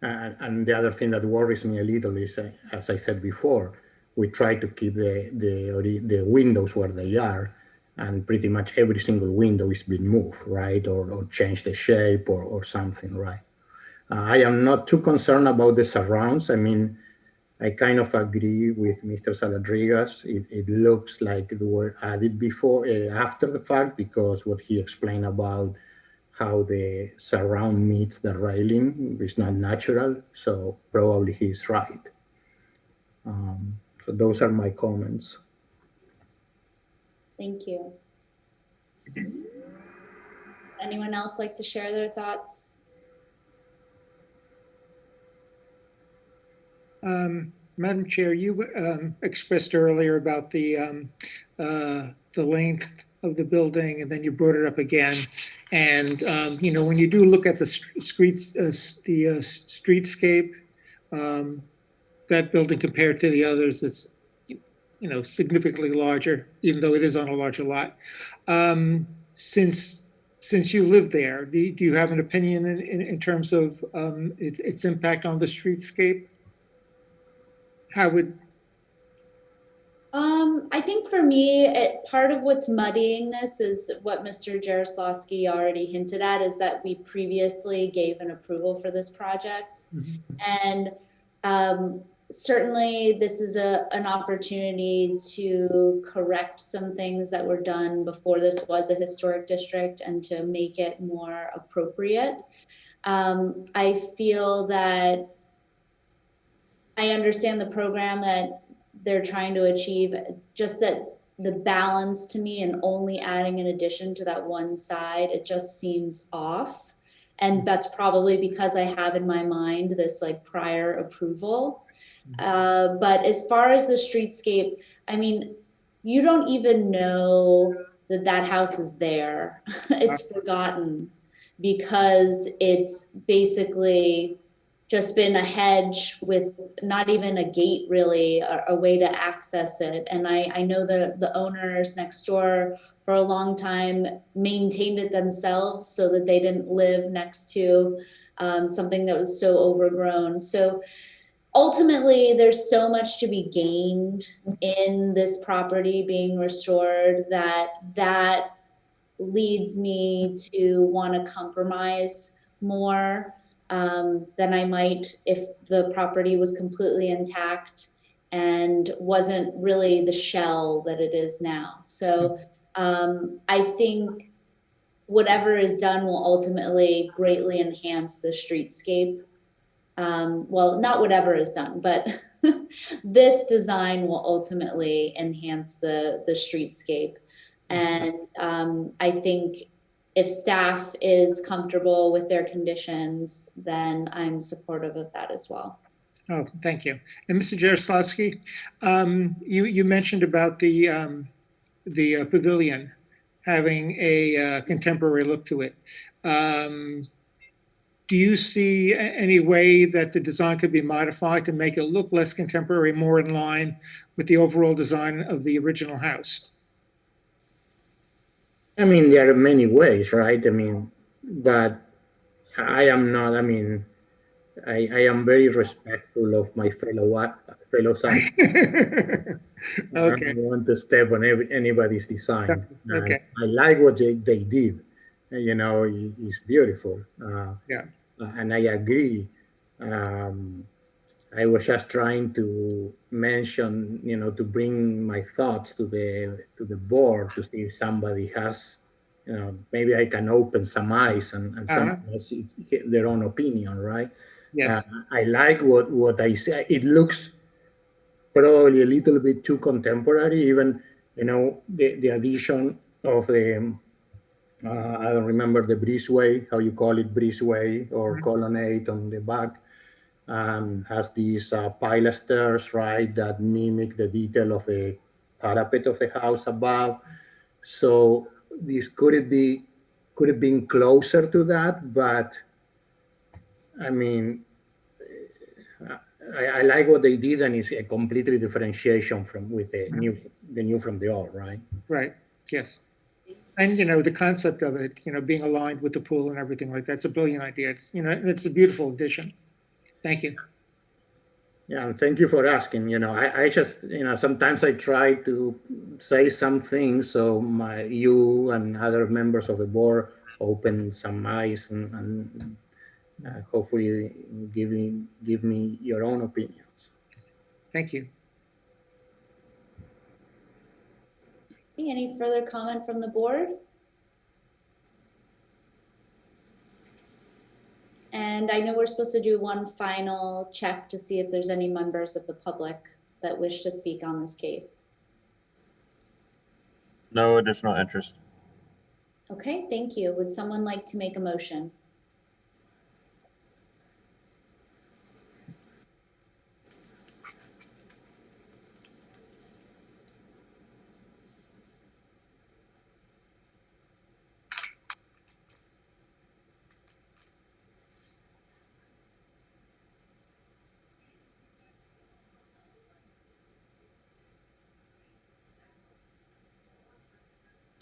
S4: And the other thing that worries me a little is, as I said before, we try to keep the windows where they are, and pretty much every single window is being moved, right? Or change the shape or something, right? I am not too concerned about the surrounds. I mean, I kind of agree with Mr. Saladrigas. It looks like they were added before, after the fact, because what he explained about how the surround meets the railing is not natural. So probably he's right. So those are my comments.
S2: Thank you. Anyone else like to share their thoughts?
S7: Madam Chair, you expressed earlier about the length of the building, and then you brought it up again. And, you know, when you do look at the streetscape, that building compared to the others, it's, you know, significantly larger, even though it is on a larger lot. Since you live there, do you have an opinion in terms of its impact on the streetscape? How would,
S2: I think for me, part of what's muddying this is what Mr. Jaroslawski already hinted at, is that we previously gave an approval for this project. And certainly this is an opportunity to correct some things that were done before this was a historic district and to make it more appropriate. I feel that I understand the program that they're trying to achieve, just that the balance to me and only adding an addition to that one side, it just seems off. And that's probably because I have in my mind this like prior approval. But as far as the streetscape, I mean, you don't even know that that house is there. It's forgotten because it's basically just been a hedge with not even a gate really, a way to access it. And I know the owners next door for a long time maintained it themselves so that they didn't live next to something that was so overgrown. So ultimately, there's so much to be gained in this property being restored that leads me to want to compromise more than I might if the property was completely intact and wasn't really the shell that it is now. So I think whatever is done will ultimately greatly enhance the streetscape. Well, not whatever is done, but this design will ultimately enhance the streetscape. And I think if staff is comfortable with their conditions, then I'm supportive of that as well.
S7: oh, thank you. And Mr. Jaroslawski, you mentioned about the pavilion having a contemporary look to it. Do you see any way that the design could be modified to make it look less contemporary, more in line with the overall design of the original house?
S4: I mean, there are many ways, right? I mean, but I am not, I mean, I am very respectful of my fellow scientists.
S7: Okay.
S4: I don't want to step on anybody's design.
S7: Okay.
S4: I like what they did. You know, it's beautiful.
S7: Yeah.
S4: And I agree. I was just trying to mention, you know, to bring my thoughts to the board to see if somebody has, you know, maybe I can open some eyes and someone has their own opinion, right?
S7: Yes.
S4: I like what I say. It looks probably a little bit too contemporary, even, you know, the addition of the, I don't remember the breezeway, how you call it, breezeway or colonnade on the back. Has these pilasters, right, that mimic the detail of the parapet of the house above. So this could have been closer to that, but I mean, I like what they did, and it's a completely differentiation from with the new from the old, right?
S7: Right. Yes. And, you know, the concept of it, you know, being aligned with the pool and everything like that's a brilliant idea. It's, you know, it's a beautiful addition. Thank you.
S4: Yeah, and thank you for asking. You know, I just, you know, sometimes I try to say some things so you and other members of the board open some eyes and hopefully give me your own opinions.
S7: Thank you.
S2: Any further comment from the board? And I know we're supposed to do one final check to see if there's any members of the public that wish to speak on this case.
S8: No additional interest.
S2: Okay, thank you. Would someone like to make a motion?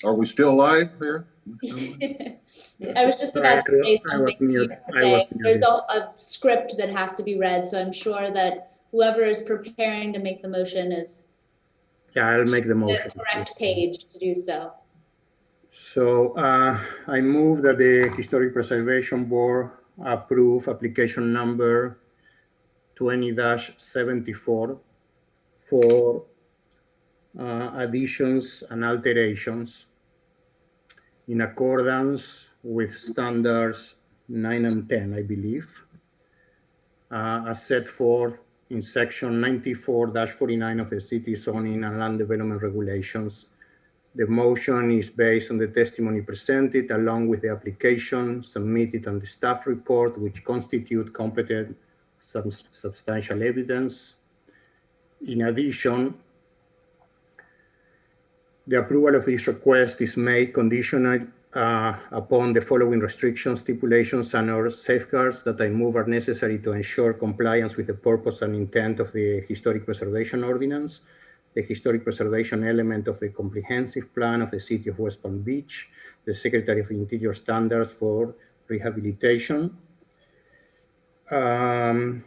S10: Are we still live here?
S2: I was just about to say
S4: I was
S2: something.
S4: muted.
S2: There's a script that has to be read, so I'm sure that whoever is preparing to make the motion is
S4: Yeah, I'll make the
S2: the
S4: motion.
S2: correct page to do so.
S4: So I move that the Historic Preservation Board approve application number 20-74 for additions and alterations in accordance with standards 9 and 10, I believe, as set forth in section 94-49 of the City Zoning and Land Development Regulations. The motion is based on the testimony presented along with the application submitted on the staff report, which constitute competent substantial evidence. In addition, the approval of this request is made conditional upon the following restrictions, stipulations, and/or safeguards that I move are necessary to ensure compliance with the purpose and intent of the Historic Preservation Ordinance, the historic preservation element of the comprehensive plan of the City of West Palm Beach, the Secretary of Interior standards for rehabilitation, the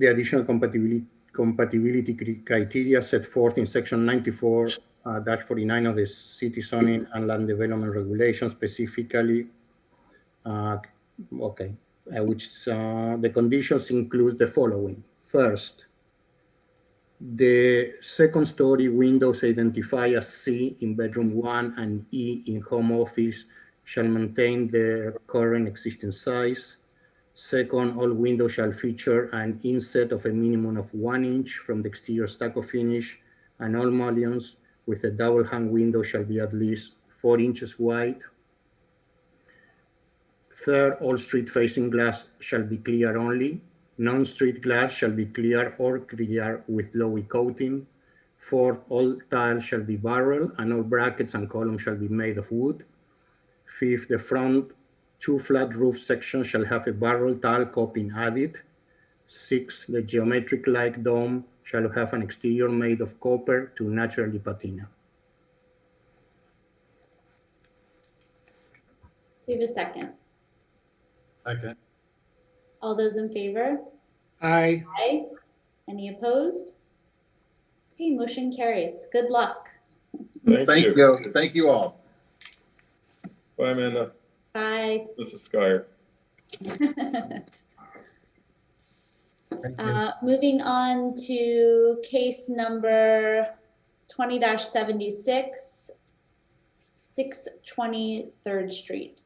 S4: additional compatibility criteria set forth in section 94-49 of the City Zoning and Land Development Regulations, specifically, which the conditions include the following. First, the second story windows identified as C in bedroom 1 and E in home office shall maintain their current existing size. Second, all windows shall feature an inset of a minimum of 1 inch from the exterior stucco finish, and all mullions with a double hung window shall be at least 4 inches wide. Third, all street facing glass shall be clear only. Non-street glass shall be clear or clear with lowy coating. Fourth, all tiles shall be barrel and all brackets and columns shall be made of wood. Fifth, the front 2 flat roof sections shall have a barrel tile coping added. Sixth, the geometric like dome shall have an exterior made of copper to naturally patina.
S2: Do you have a second?
S6: Okay.
S2: All those in favor?
S7: Aye.
S2: Aye. Any opposed? Okay, motion carries. Good luck.
S10: Thank you. Thank you all.
S9: Bye, Amanda.
S2: Bye.
S9: This is Skyer.
S2: Moving on to case number 20-76, 620 3rd Street.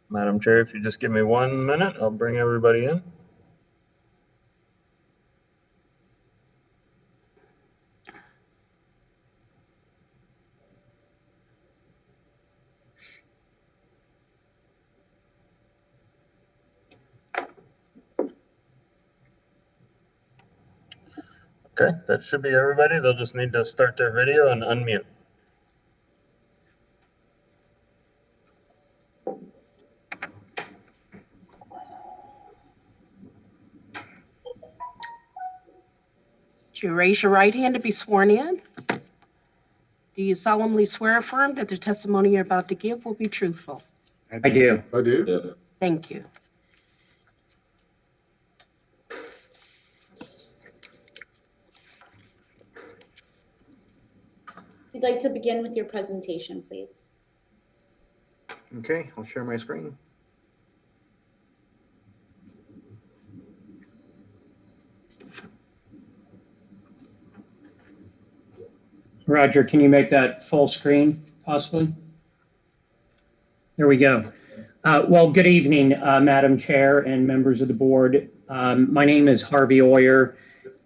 S8: Madam Chair, if you just give me 1 minute, I'll bring everybody in. Okay, that should be everybody. They'll just need to start their video and unmute.
S3: Do you raise your right hand to be sworn in? Do you solemnly swear or affirm that the testimony you're about to give will be truthful?
S13: I do.
S10: I do.
S9: Yeah.
S3: Thank you.
S2: If you'd like to begin with your presentation, please.
S13: Okay, I'll share my screen.
S14: Roger, can you make that full screen possibly? There we go. Well, good evening, Madam Chair and members of the board. My name is Harvey Oyer,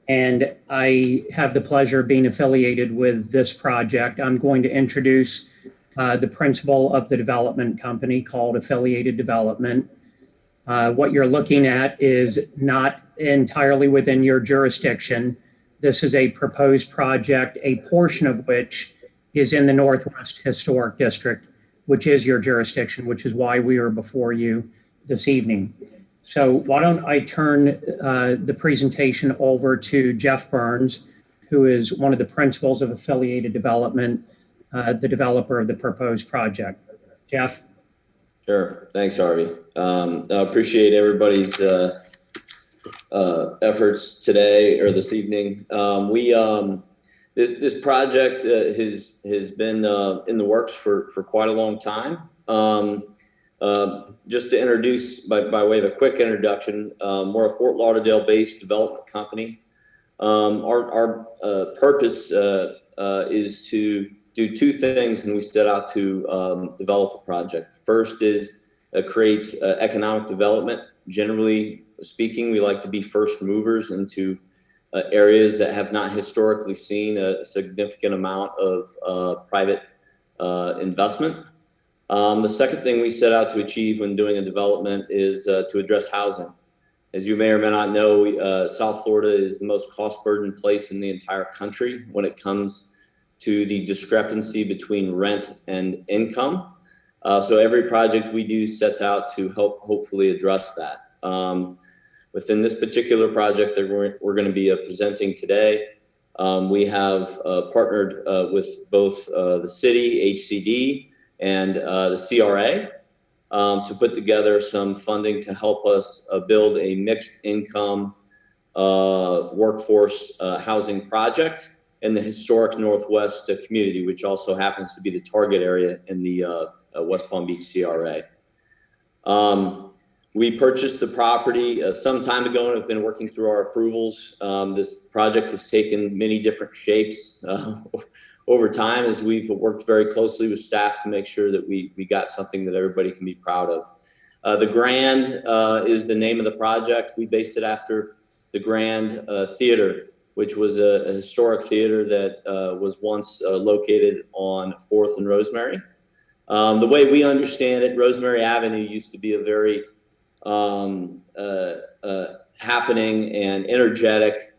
S14: and I have the pleasure of being affiliated with this project. I'm going to introduce the principal of the development company called Affiliated Development. What you're looking at is not entirely within your jurisdiction. This is a proposed project, a portion of which is in the Northwest Historic District, which is your jurisdiction, which is why we are before you this evening. So why don't I turn the presentation over to Jeff Burns, who is one of the principals of Affiliated Development, the developer of the proposed project. Jeff?
S15: Sure. Thanks, Harvey. I appreciate everybody's efforts today or this evening. This project has been in the works for quite a long time. Just to introduce, by way of a quick introduction, we're a Fort Lauderdale-based development company. Our purpose is to do two things when we set out to develop a project. First is create economic development. Generally speaking, we like to be first movers into areas that have not historically seen a significant amount of private investment. The second thing we set out to achieve when doing a development is to address housing. As you may or may not know, South Florida is the most cost-burdened place in the entire country when it comes to the discrepancy between rent and income. So every project we do sets out to help hopefully address that. Within this particular project that we're going to be presenting today, we have partnered with both the city, HCD, and the CRA to put together some funding to help us build a mixed income workforce housing project in the historic Northwest community, which also happens to be the target area in the West Palm Beach CRA. We purchased the property some time ago and have been working through our approvals. This project has taken many different shapes over time as we've worked very closely with staff to make sure that we got something that everybody can be proud of. The Grand is the name of the project. We based it after the Grand Theater, which was a historic theater that was once located on 4th and Rosemary. The way we understand it, Rosemary Avenue used to be a very happening and energetic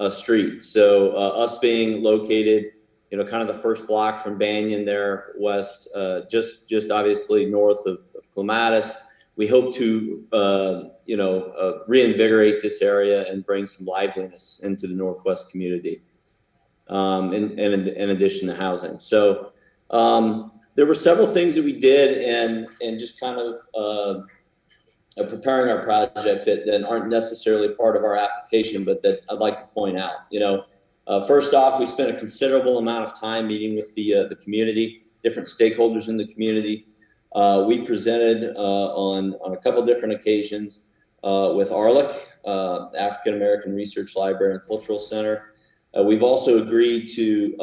S15: street. So us being located, kind of the first block from Banyan there west, just obviously north of Clematis, we hope to, reinvigorate this area and bring some liveliness into the Northwest community, in addition to housing. So there were several things that we did and just kind of preparing our project that aren't necessarily part of our application, but that I'd like to point out. First off, we spent a considerable amount of time meeting with the community, different stakeholders in the community. We presented on a couple different occasions with ARLIC, African American Research Library and Cultural Center. We've also agreed to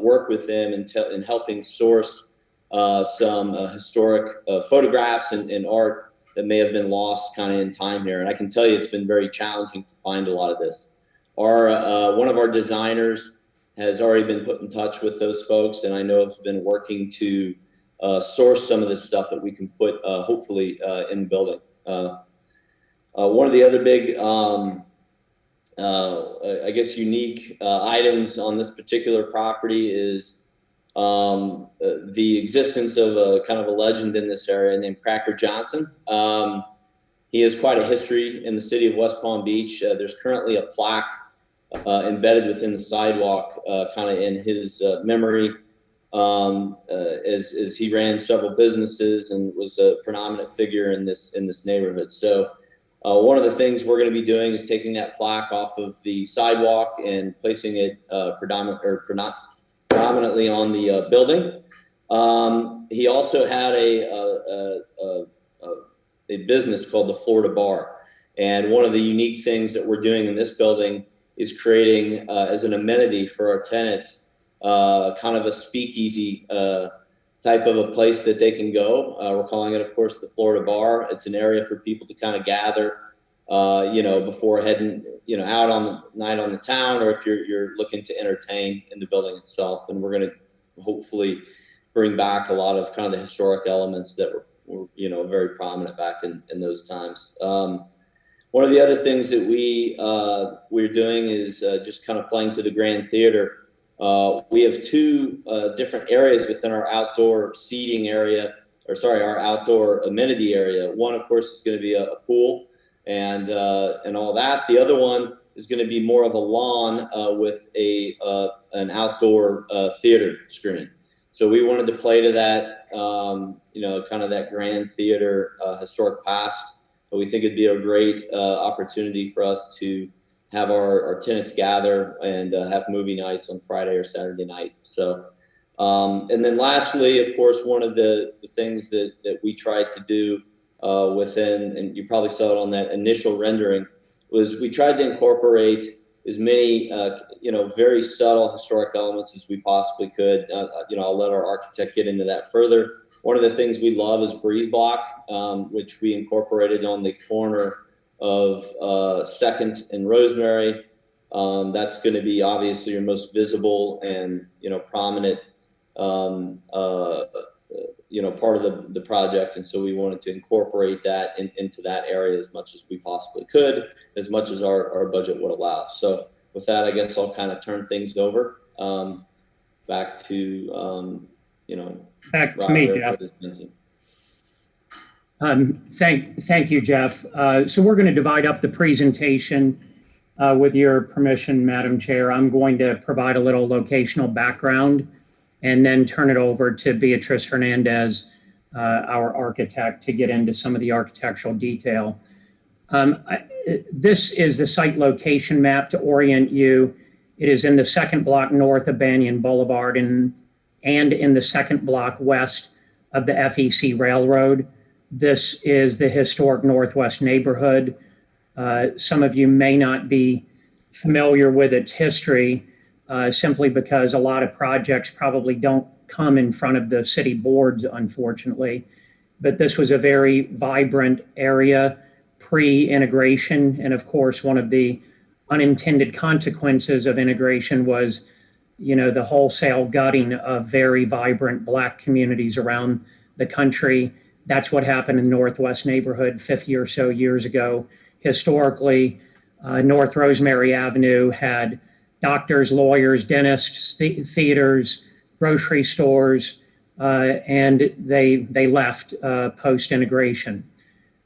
S15: work with them in helping source some historic photographs and art that may have been lost kind of in time here. And I can tell you it's been very challenging to find a lot of this. One of our designers has already been put in touch with those folks, and I know have been working to source some of this stuff that we can put hopefully in the building. One of the other big, I guess, unique items on this particular property is the existence of a kind of a legend in this area named Cracker Johnson. He has quite a history in the city of West Palm Beach. There's currently a plaque embedded within the sidewalk kind of in his memory as he ran several businesses and was a predominant figure in this neighborhood. So one of the things we're going to be doing is taking that plaque off of the sidewalk and placing it predominantly on the building. He also had a business called the Florida Bar. And one of the unique things that we're doing in this building is creating as an amenity for our tenants, kind of a speakeasy type of a place that they can go. We're calling it, of course, the Florida Bar. It's an area for people to kind of gather, before heading, out on the night on the town, or if you're looking to entertain in the building itself. And we're going to hopefully bring back a lot of kind of the historic elements that were very prominent back in those times. One of the other things that we're doing is just kind of playing to the Grand Theater. We have two different areas within our outdoor seating area, our outdoor amenity area. One, of course, is going to be a pool and all that. The other one is going to be more of a lawn with an outdoor theater screen. So we wanted to play to that, kind of that grand theater historic past. But we think it'd be a great opportunity for us to have our tenants gather and have movie nights on Friday or Saturday night. So, and then lastly, of course, one of the things that we tried to do within, and you probably saw it on that initial rendering, was we tried to incorporate as many, very subtle historic elements as we possibly could. I'll let our architect get into that further. One of the things we love is breeze block, which we incorporated on the corner of 2nd and Rosemary. That's going to be obviously your most visible and, prominent, part of the project. And so we wanted to incorporate that into that area as much as we possibly could, as much as our budget would allow. So with that, I guess I'll kind of turn things over back to,
S14: back to me, Jeff. Thank you, Jeff. So we're going to divide up the presentation with your permission, Madam Chair. I'm going to provide a little locational background and then turn it over to Beatrice Hernandez, our architect, to get into some of the architectural detail. This is the site location map to orient you. It is in the 2nd block north of Banyan Boulevard and in the 2nd block west of the FEC Railroad. This is the historic Northwest neighborhood. Some of you may not be familiar with its history simply because a lot of projects probably don't come in front of the city boards, unfortunately. But this was a very vibrant area pre-integration. And of course, one of the unintended consequences of integration was, the wholesale gutting of very vibrant Black communities around the country. That's what happened in the Northwest neighborhood 50 or so years ago. Historically, North Rosemary Avenue had doctors, lawyers, dentists, theaters, grocery stores, and they left post-integration.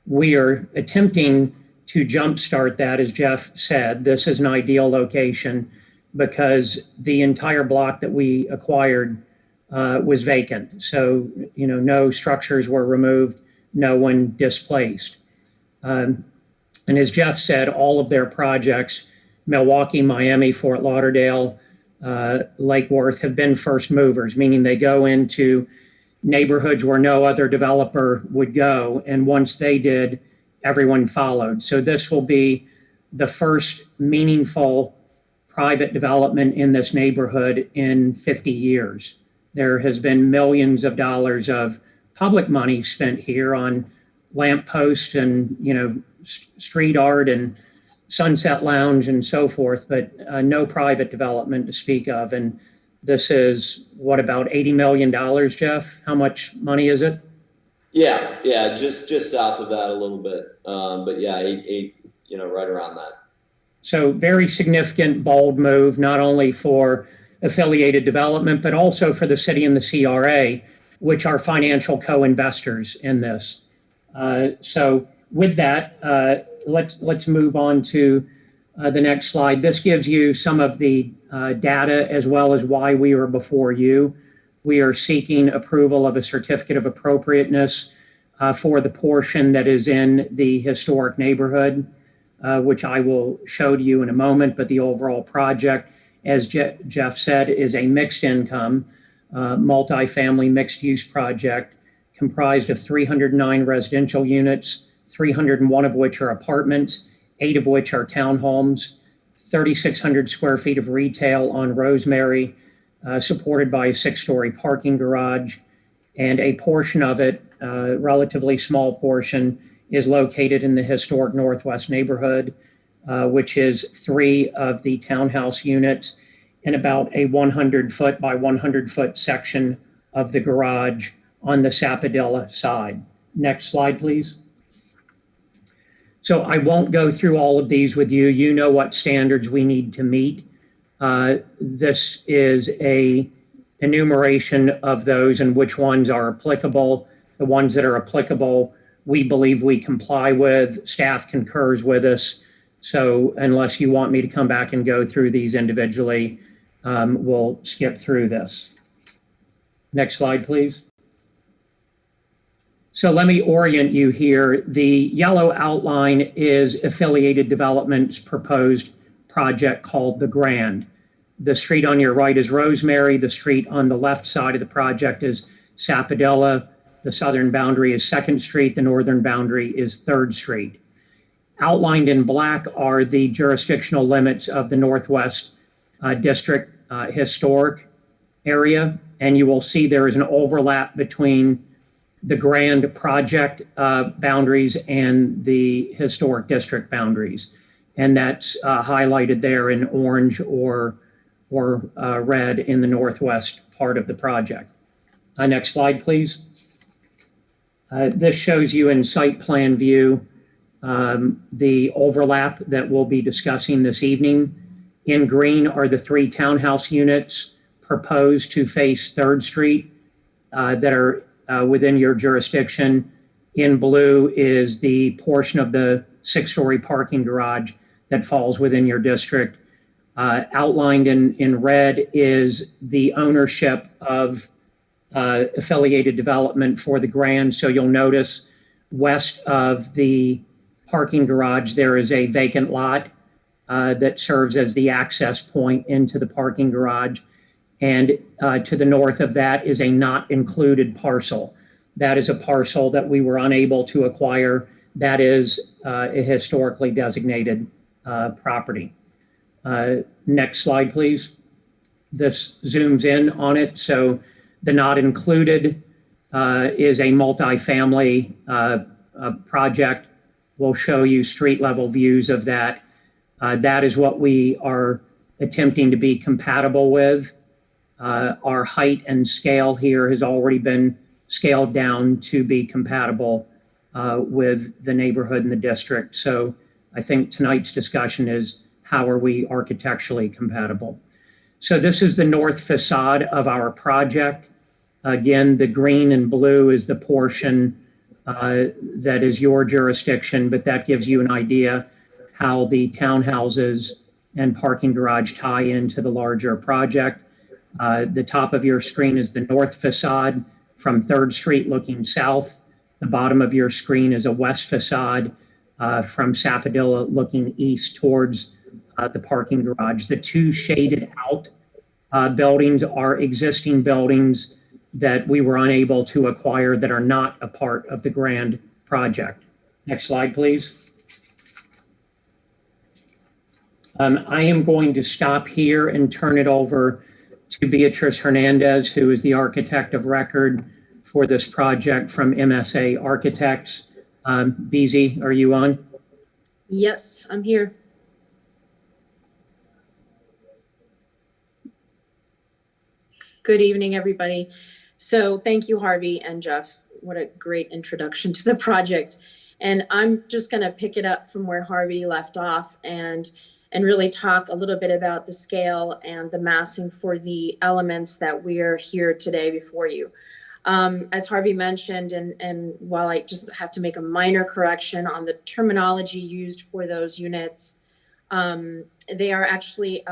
S14: We are attempting to jumpstart that, as Jeff said. This is an ideal location because the entire block that we acquired was vacant. So, no structures were removed, no one displaced. And as Jeff said, all of their projects, Milwaukee, Miami, Fort Lauderdale, Lake Worth, have been first movers, meaning they go into neighborhoods where no other developer would go. And once they did, everyone followed. So this will be the first meaningful private development in this neighborhood in 50 years. There has been millions of dollars of public money spent here on lampposts and, street art and Sunset Lounge and so forth, but no private development to speak of. And this is about $80 million, Jeff? How much money is it?
S15: Yeah, just south of that a little bit. But yeah, eight, right around that.
S14: So very significant, bold move, not only for affiliated development, but also for the city and the CRA, which are financial co-investors in this. So with that, let's move on to the next slide. This gives you some of the data as well as why we are before you. We are seeking approval of a certificate of appropriateness for the portion that is in the historic neighborhood, which I will show to you in a moment. But the overall project, as Jeff said, is a mixed income, multifamily mixed use project comprised of 309 residential units, 301 of which are apartments, 8 of which are townhomes, 3,600 square feet of retail on Rosemary, supported by a 6-story parking garage, and a portion of it, relatively small portion, is located in the historic Northwest neighborhood, which is 3 of the townhouse units and about a 100-foot by 100-foot section of the garage on the Sapodilla side. Next slide, please. So I won't go through all of these with you. You know what standards we need to meet. This is a enumeration of those and which ones are applicable. The ones that are applicable, we believe we comply with. Staff concurs with us. So unless you want me to come back and go through these individually, we'll skip through this. Next slide, please. So let me orient you here. The yellow outline is Affiliated Development's proposed project called The Grand. The street on your right is Rosemary. The street on the left side of the project is Sapodilla. The southern boundary is 2nd Street. The northern boundary is 3rd Street. Outlined in black are the jurisdictional limits of the Northwest District Historic Area. And you will see there is an overlap between the Grand project boundaries and the historic district boundaries. And that's highlighted there in orange or red in the northwest part of the project. Next slide, please. This shows you in site plan view the overlap that we'll be discussing this evening. In green are the 3 townhouse units proposed to face 3rd Street that are within your jurisdiction. In blue is the portion of the 6-story parking garage that falls within your district. Outlined in red is the ownership of Affiliated Development for the Grand. So you'll notice west of the parking garage, there is a vacant lot that serves as the access point into the parking garage. And to the north of that is a not included parcel. That is a parcel that we were unable to acquire. That is a historically designated property. Next slide, please. This zooms in on it. So the not included is a multifamily project. We'll show you street level views of that. That is what we are attempting to be compatible with. Our height and scale here has already been scaled down to be compatible with the neighborhood and the district. So I think tonight's discussion is how are we architecturally compatible? So this is the north facade of our project. Again, the green and blue is the portion that is your jurisdiction, but that gives you an idea how the townhouses and parking garage tie into the larger project. The top of your screen is the north facade from 3rd Street looking south. The bottom of your screen is a west facade from Sapodilla looking east towards the parking garage. The 2 shaded out buildings are existing buildings that we were unable to acquire that are not a part of the Grand project. Next slide, please. I am going to stop here and turn it over to Beatrice Hernandez, who is the architect of record for this project from MSA Architects. BZ, are you on?
S16: Yes, I'm here. Good evening, everybody. So thank you, Harvey and Jeff. What a great introduction to the project. And I'm just going to pick it up from where Harvey left off and really talk a little bit about the scale and the massing for the elements that we are here today before you. As Harvey mentioned, and while I just have to make a minor correction on the terminology used for those units, they are actually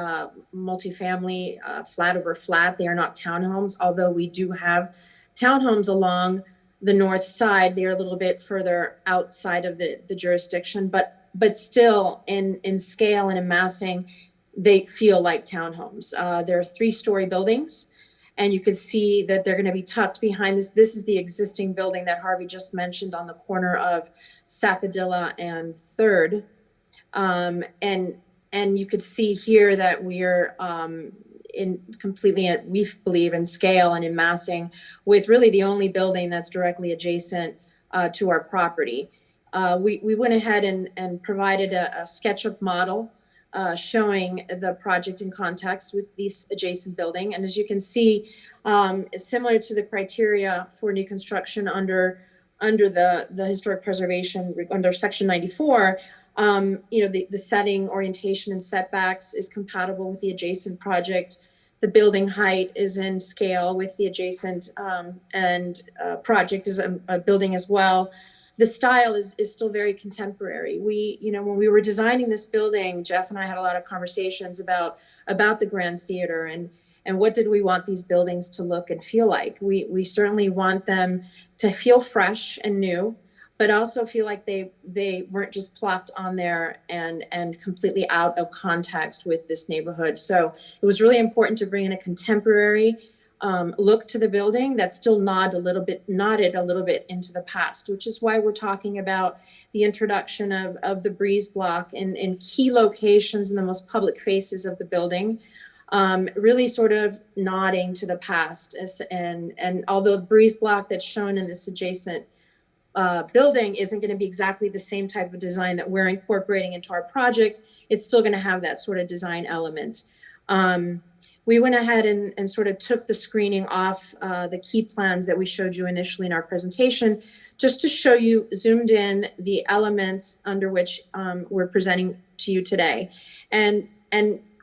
S16: multifamily, flat over flat. They are not townhomes, although we do have townhomes along the north side. They're a little bit further outside of the jurisdiction, but still in scale and in massing, they feel like townhomes. They're 3-story buildings, and you can see that they're going to be tucked behind this. This is the existing building that Harvey just mentioned on the corner of Sapodilla and 3rd. And you could see here that we're we believe in scale and in massing with really the only building that's directly adjacent to our property. We went ahead and provided a SketchUp model showing the project in context with this adjacent building. And as you can see, similar to the criteria for new construction under the historic preservation under section 94, the setting, orientation, and setbacks is compatible with the adjacent project. The building height is in scale with the adjacent project is a building as well. the style is still very contemporary. We, when we were designing this building, Jeff and I had a lot of conversations about the Grand Theater and what did we want these buildings to look and feel like. We certainly want them to feel fresh and new, but also feel like they weren't just plopped on there and completely out of context with this neighborhood. So it was really important to bring in a contemporary look to the building that still nodded a little bit into the past, which is why we're talking about the introduction of the breeze block in key locations in the most public faces of the building, really sort of nodding to the past. And although the breeze block that's shown in this adjacent building isn't going to be exactly the same type of design that we're incorporating into our project, it's still going to have that sort of design element. We went ahead and sort of took the screening off the key plans that we showed you initially in our presentation, just to show you zoomed in the elements under which we're presenting to you today. And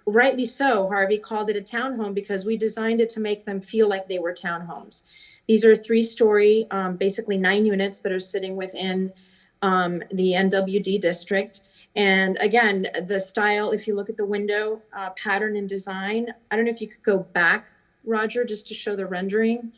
S16: rightly so, Harvey called it a townhome because we designed it to make them feel like they were townhomes. These are 3-story, basically 9 units that are sitting within the NWD district. And again, the style, if you look at the window pattern and design, I don't know if you could go back, Roger, just to show the rendering.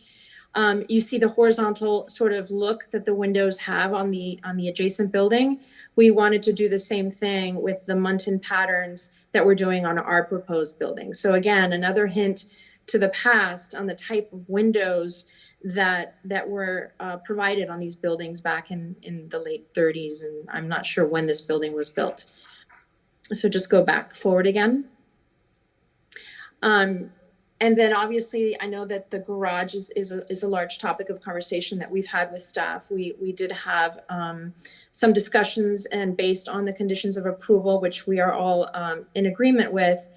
S16: You see the horizontal sort of look that the windows have on the adjacent building. We wanted to do the same thing with the muntin patterns that we're doing on our proposed building. So again, another hint to the past on the type of windows that were provided on these buildings back in the late 30s. And I'm not sure when this building was built. So just go back forward again. And then obviously I know that the garage is a large topic of conversation that we've had with staff. We did have some discussions, and based on the conditions of approval, which we are all in agreement with,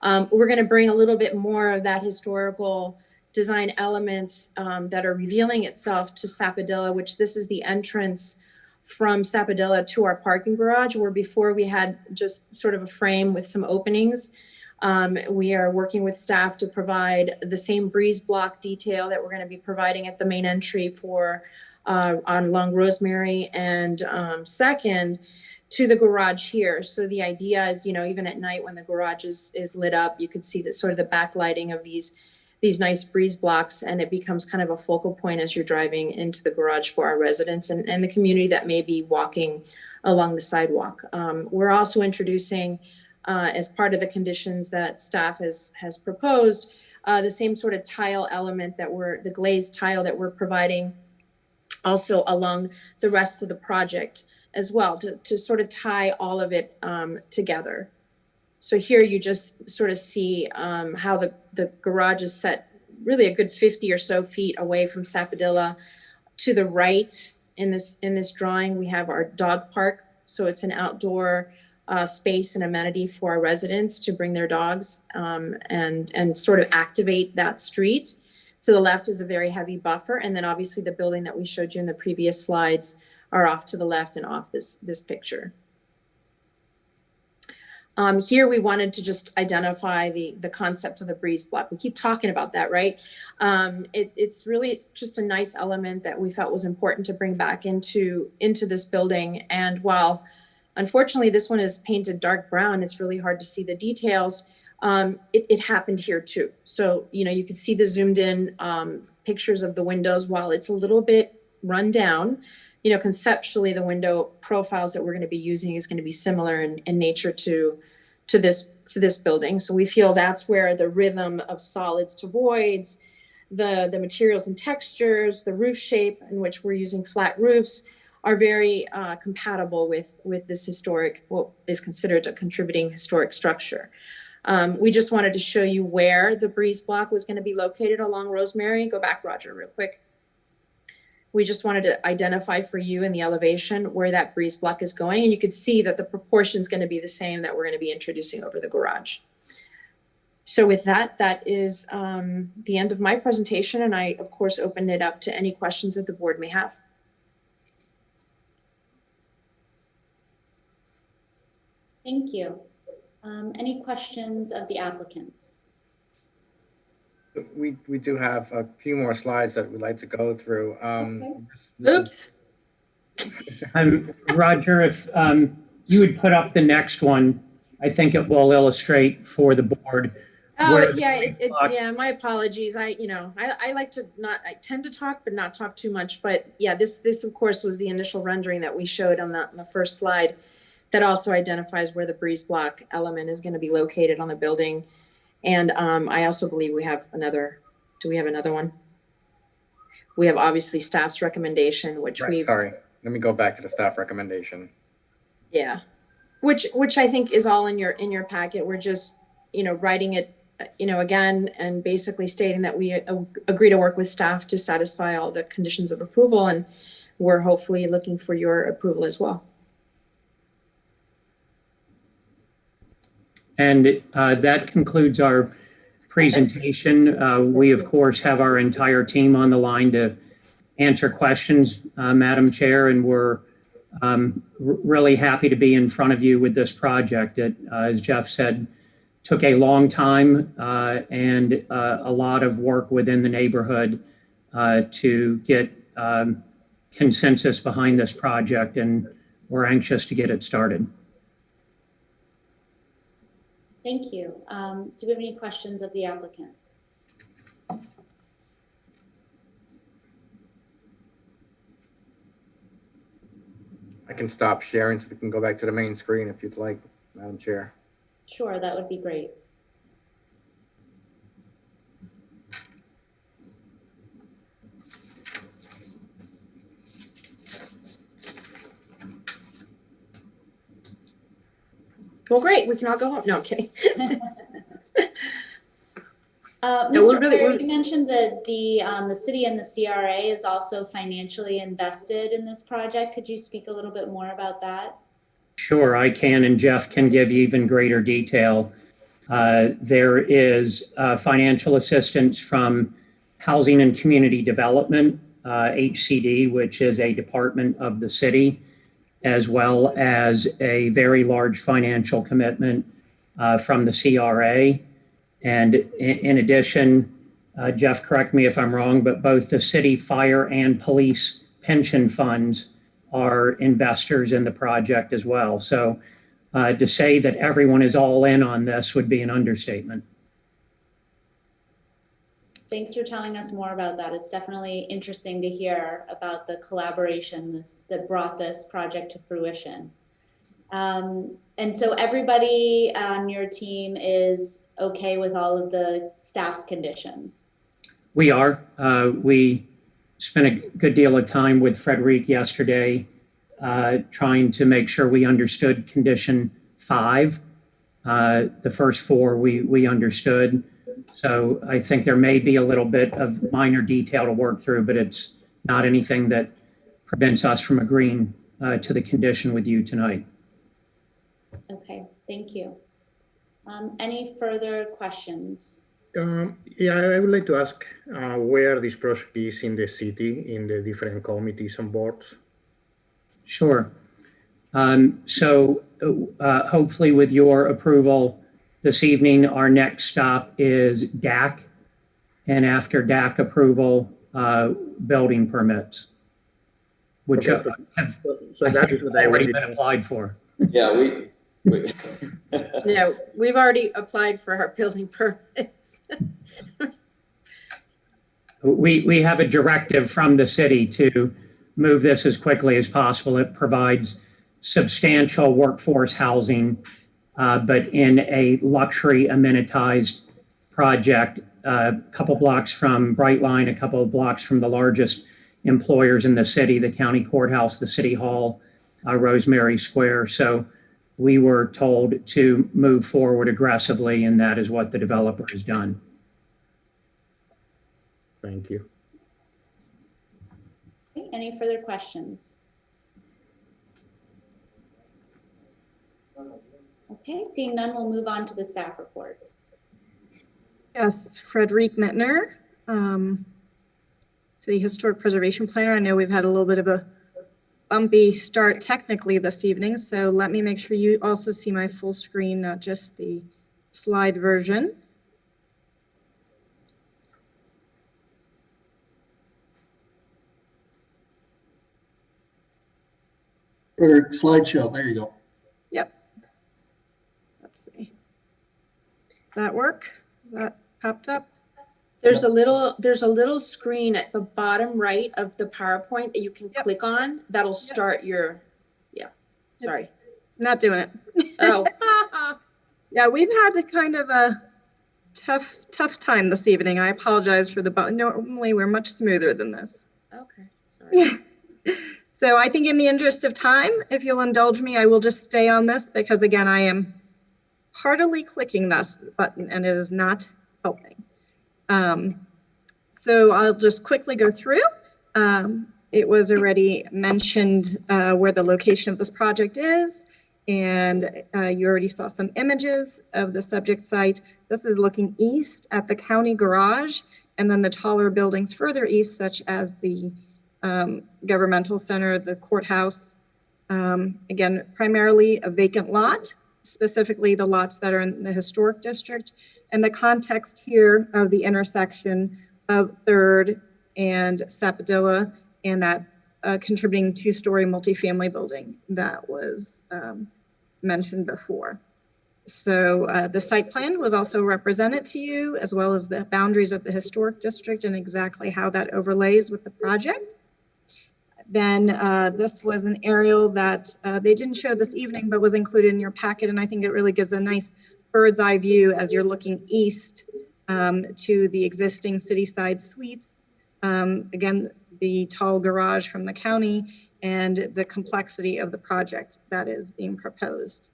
S16: we're going to bring a little bit more of that historical design elements that are revealing itself to Sapodilla, which this is the entrance from Sapodilla to our parking garage, where before we had just sort of a frame with some openings. We are working with staff to provide the same breeze block detail that we're going to be providing at the main entry for on Long Rosemary and Second to the garage here. So the idea is, even at night when the garage is lit up, you could see the sort of the backlighting of these nice breeze blocks, and it becomes kind of a focal point as you're driving into the garage for our residents and the community that may be walking along the sidewalk. We're also introducing, as part of the conditions that staff has proposed, the same sort of tile element the glazed tile that we're providing also along the rest of the project as well, to sort of tie all of it together. So here you just sort of see how the garage is set really a good 50 or so feet away from Sapodilla. To the right in this drawing, we have our dog park. So it's an outdoor space and amenity for our residents to bring their dogs and sort of activate that street. To the left is a very heavy buffer. And then obviously the building that we showed you in the previous slides are off to the left and off this picture. Here we wanted to just identify the concept of the breeze block. We keep talking about that, right? It's really just a nice element that we felt was important to bring back into this building. And while unfortunately this one is painted dark brown, it's really hard to see the details. It happened here too. So, you can see the zoomed in pictures of the windows. While it's a little bit run down, conceptually the window profiles that we're going to be using is going to be similar in nature to this building. So we feel that's where the rhythm of solids to voids, the materials and textures, the roof shape in which we're using flat roofs are very compatible with this historic, what is considered a contributing historic structure. We just wanted to show you where the breeze block was going to be located along Rosemary. Go back, Roger, real quick. We just wanted to identify for you in the elevation where that breeze block is going. And you could see that the proportion is going to be the same that we're going to be introducing over the garage. So with that is the end of my presentation. And I, of course, opened it up to any questions that the board may have.
S2: Thank you. Any questions of the applicants?
S13: We do have a few more slides that we'd like to go through.
S2: Okay.
S13: This
S16: Oops.
S14: Roger, if you would put up the next one, I think it will illustrate for the board.
S16: Oh,
S14: where the
S16: yeah,
S14: block-
S16: yeah, my apologies. I like to not, I tend to talk, but not talk too much. But yeah, this of course was the initial rendering that we showed on the first slide that also identifies where the breeze block element is going to be located on the building. And I also believe we have another, do we have another one? We have obviously staff's recommendation, which
S13: Right, sorry, let me go back to the staff recommendation.
S16: yeah, which I think is all in your packet. We're just, writing it, again, and basically stating that we agree to work with staff to satisfy all the conditions of approval, and we're hopefully looking for your approval as well.
S14: And that concludes our presentation. We, of course, have our entire team on the line to answer questions, Madam Chair, and we're really happy to be in front of you with this project. It, as Jeff said, took a long time and a lot of work within the neighborhood to get consensus behind this project, and we're anxious to get it started.
S2: Thank you. Do we have any questions of the applicant?
S13: I can stop sharing so we can go back to the main screen if you'd like, Madam Chair.
S2: Sure, that would be great.
S16: Well, great. We can all go home. No, I'm kidding.
S2: Mr.
S16: we're really-
S2: Blair, you mentioned that the city and the CRA is also financially invested in this project. Could you speak a little bit more about that?
S14: Sure, I can, and Jeff can give you even greater detail. There is financial assistance from Housing and Community Development, HCD, which is a department of the city, as well as a very large financial commitment from the CRA. And in addition, Jeff, correct me if I'm wrong, but both the city fire and police pension funds are investors in the project as well. So to say that everyone is all in on this would be an understatement.
S2: Thanks for telling us more about that. It's definitely interesting to hear about the collaboration that brought this project to fruition. And so everybody on your team is okay with all of the staff's conditions?
S14: We are. We spent a good deal of time with Frederic yesterday trying to make sure we understood condition 5. The first 4 we understood. So I think there may be a little bit of minor detail to work through, but it's not anything that prevents us from agreeing to the condition with you tonight.
S2: Okay, thank you. Any further questions?
S4: Yeah, I would like to ask where this project is in the city, in the different committees and boards.
S14: Sure. So hopefully with your approval this evening, our next stop is DAC. And after DAC approval, building permits, which
S4: Okay,
S14: have
S4: so that is what I
S14: already
S4: wanted
S14: been
S4: to-
S14: applied for.
S15: Yeah, we
S16: No, we've already applied for our building permits.
S14: We have a directive from the city to move this as quickly as possible. It provides substantial workforce housing, but in a luxury amenitized project, a couple blocks from Brightline, a couple of blocks from the largest employers in the city, the county courthouse, the city hall, Rosemary Square. So we were told to move forward aggressively, and that is what the developer has done.
S4: Thank you.
S2: Okay, any further questions? Okay, seeing none, we'll move on to the staff report.
S5: Yes, Frederic Mettner, City Historic Preservation Planner. I know we've had a little bit of a bumpy start technically this evening, so let me make sure you also see my full screen, not just the slide version.
S17: or slideshow. There you go.
S5: Yep. Let's see. That work? Is that popped up?
S16: There's a little screen at the bottom right of the PowerPoint that you can click on. That'll start your, sorry.
S5: It's not doing it.
S16: Oh.
S5: Yeah, we've had kind of a tough time this evening. I apologize for the button. Normally we're much smoother than this.
S16: Okay, sorry.
S5: So I think in the interest of time, if you'll indulge me, I will just stay on this because again, I am heartily clicking this button and it is not helping. So I'll just quickly go through. It was already mentioned where the location of this project is, and you already saw some images of the subject site. This is looking east at the county garage, and then the taller buildings further east, such as the governmental center, the courthouse. Again, primarily a vacant lot, specifically the lots that are in the historic district. And the context here of the intersection of 3rd and Sapodilla and that contributing 2-story multifamily building that was mentioned before. So the site plan was also represented to you, as well as the boundaries of the historic district and exactly how that overlays with the project. Then this was an aerial that they didn't show this evening, but was included in your packet. And I think it really gives a nice bird's eye view as you're looking east to the existing Cityside Suites. Again, the tall garage from the county and the complexity of the project that is being proposed.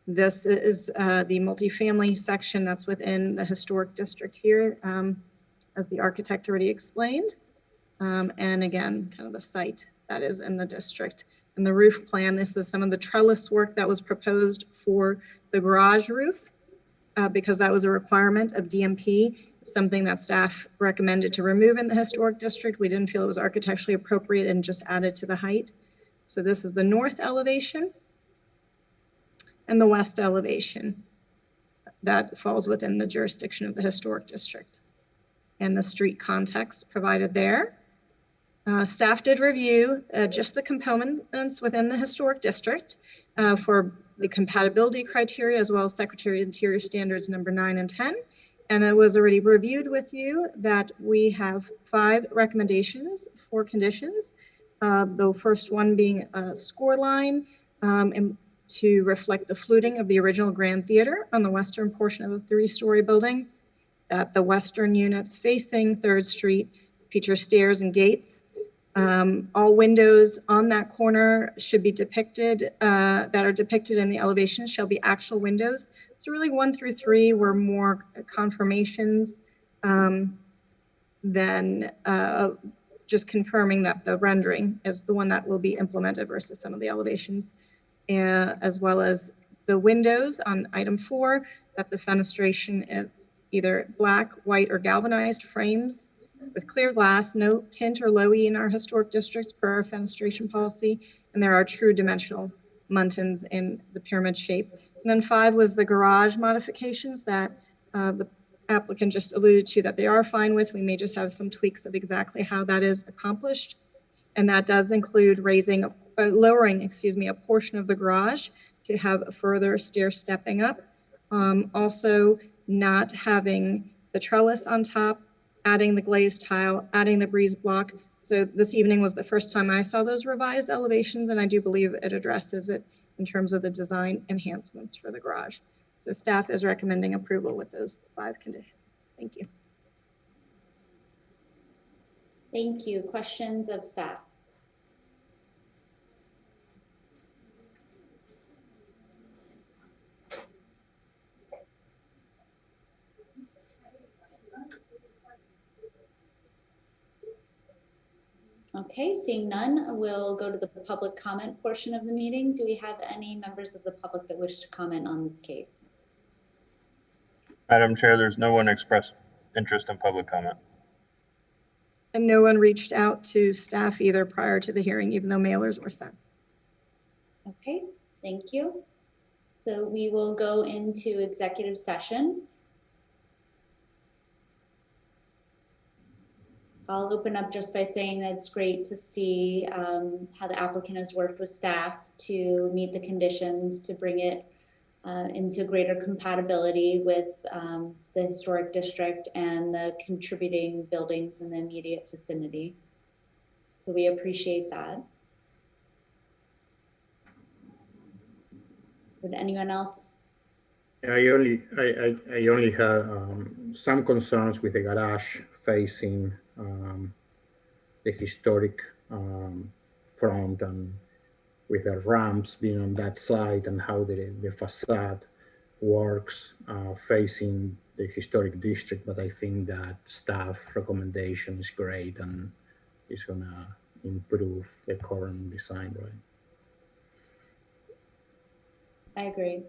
S5: This is the multifamily section that's within the historic district here, as the architect already explained. And again, kind of the site that is in the district. And the roof plan, this is some of the trellis work that was proposed for the garage roof, because that was a requirement of DMP, something that staff recommended to remove in the historic district. We didn't feel it was architecturally appropriate and just added to the height. So this is the north elevation and the west elevation that falls within the jurisdiction of the historic district, and the street context provided there. Staff did review just the components within the historic district for the compatibility criteria, as well as Secretary of Interior Standards number 9 and 10. And it was already reviewed with you that we have 5 recommendations for conditions. The first one being a score line and to reflect the fluting of the original Grand Theater on the western portion of the 3-story building. That the western units facing 3rd Street feature stairs and gates. All windows on that corner should be depicted, that are depicted in the elevation shall be actual windows. So really 1 through 3 were more confirmations than just confirming that the rendering is the one that will be implemented versus some of the elevations, as well as the windows on item 4, that the fenestration is either black, white, or galvanized frames with clear glass, no tint or low E in our historic districts per our fenestration policy, and there are true dimensional muntins in the pyramid shape. And then 5 was the garage modifications that the applicant just alluded to that they are fine with. We may just have some tweaks of exactly how that is accomplished. And that does include lowering a portion of the garage to have a further stair stepping up. Also not having the trellis on top, adding the glazed tile, adding the breeze block. So this evening was the first time I saw those revised elevations, and I do believe it addresses it in terms of the design enhancements for the garage. So staff is recommending approval with those 5 conditions. Thank you.
S2: Thank you. Questions of staff? Okay, seeing none, we'll go to the public comment portion of the meeting. Do we have any members of the public that wish to comment on this case?
S8: Madam Chair, there's no one expressed interest in public comment.
S5: And no one reached out to staff either prior to the hearing, even though mailers were sent.
S2: Okay, thank you. So we will go into executive session. I'll open up just by saying that it's great to see how the applicant has worked with staff to meet the conditions to bring it into greater compatibility with the historic district and the contributing buildings in the immediate vicinity. So we appreciate that. Would anyone else?
S4: I only had some concerns with the garage facing the historic front and with the ramps being on that side and how the facade works facing the historic district. But I think that staff recommendation is great and is gonna improve the current design, right?
S2: I agree.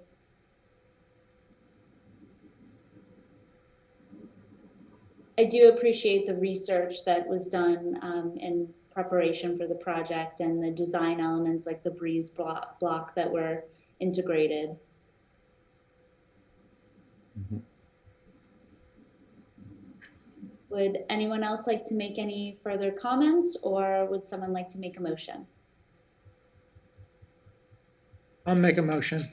S2: I do appreciate the research that was done in preparation for the project and the design elements like the breeze block that were integrated.
S4: Mm-hmm.
S2: Would anyone else like to make any further comments, or would someone like to make a motion?
S7: I'll make a motion.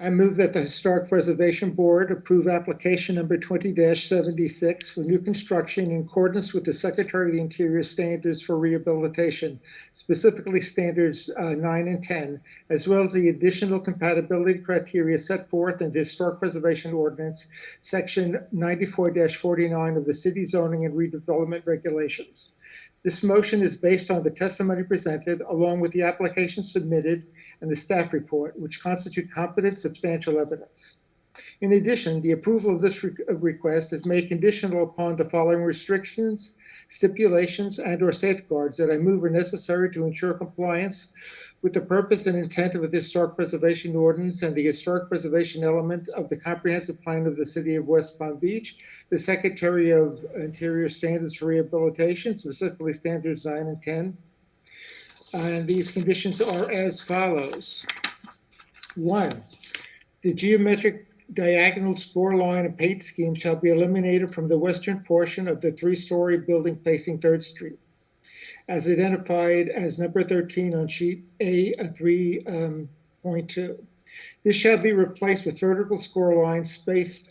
S7: I move that the Historic Preservation Board approve application number 20-76 for new construction in accordance with the Secretary of the Interior standards for rehabilitation, specifically standards 9 and 10, as well as the additional compatibility criteria set forth in the Historic Preservation Ordinance, section 94-49 of the City Zoning and Redevelopment Regulations. This motion is based on the testimony presented, along with the application submitted and the staff report, which constitute competent, substantial evidence. In addition, the approval of this request is made conditional upon the following restrictions, stipulations, and/or safeguards that I move are necessary to ensure compliance with the purpose and intent of the Historic Preservation Ordinance and the historic preservation element of the comprehensive plan of the City of West Palm Beach, the Secretary of Interior standards for rehabilitation, specifically standards 9 and 10. And these conditions are as follows. 1, the geometric diagonal score line and paint scheme shall be eliminated from the western portion of the 3-story building facing 3rd Street, as identified as number 13 on sheet A 3.2. This shall be replaced with vertical score lines spaced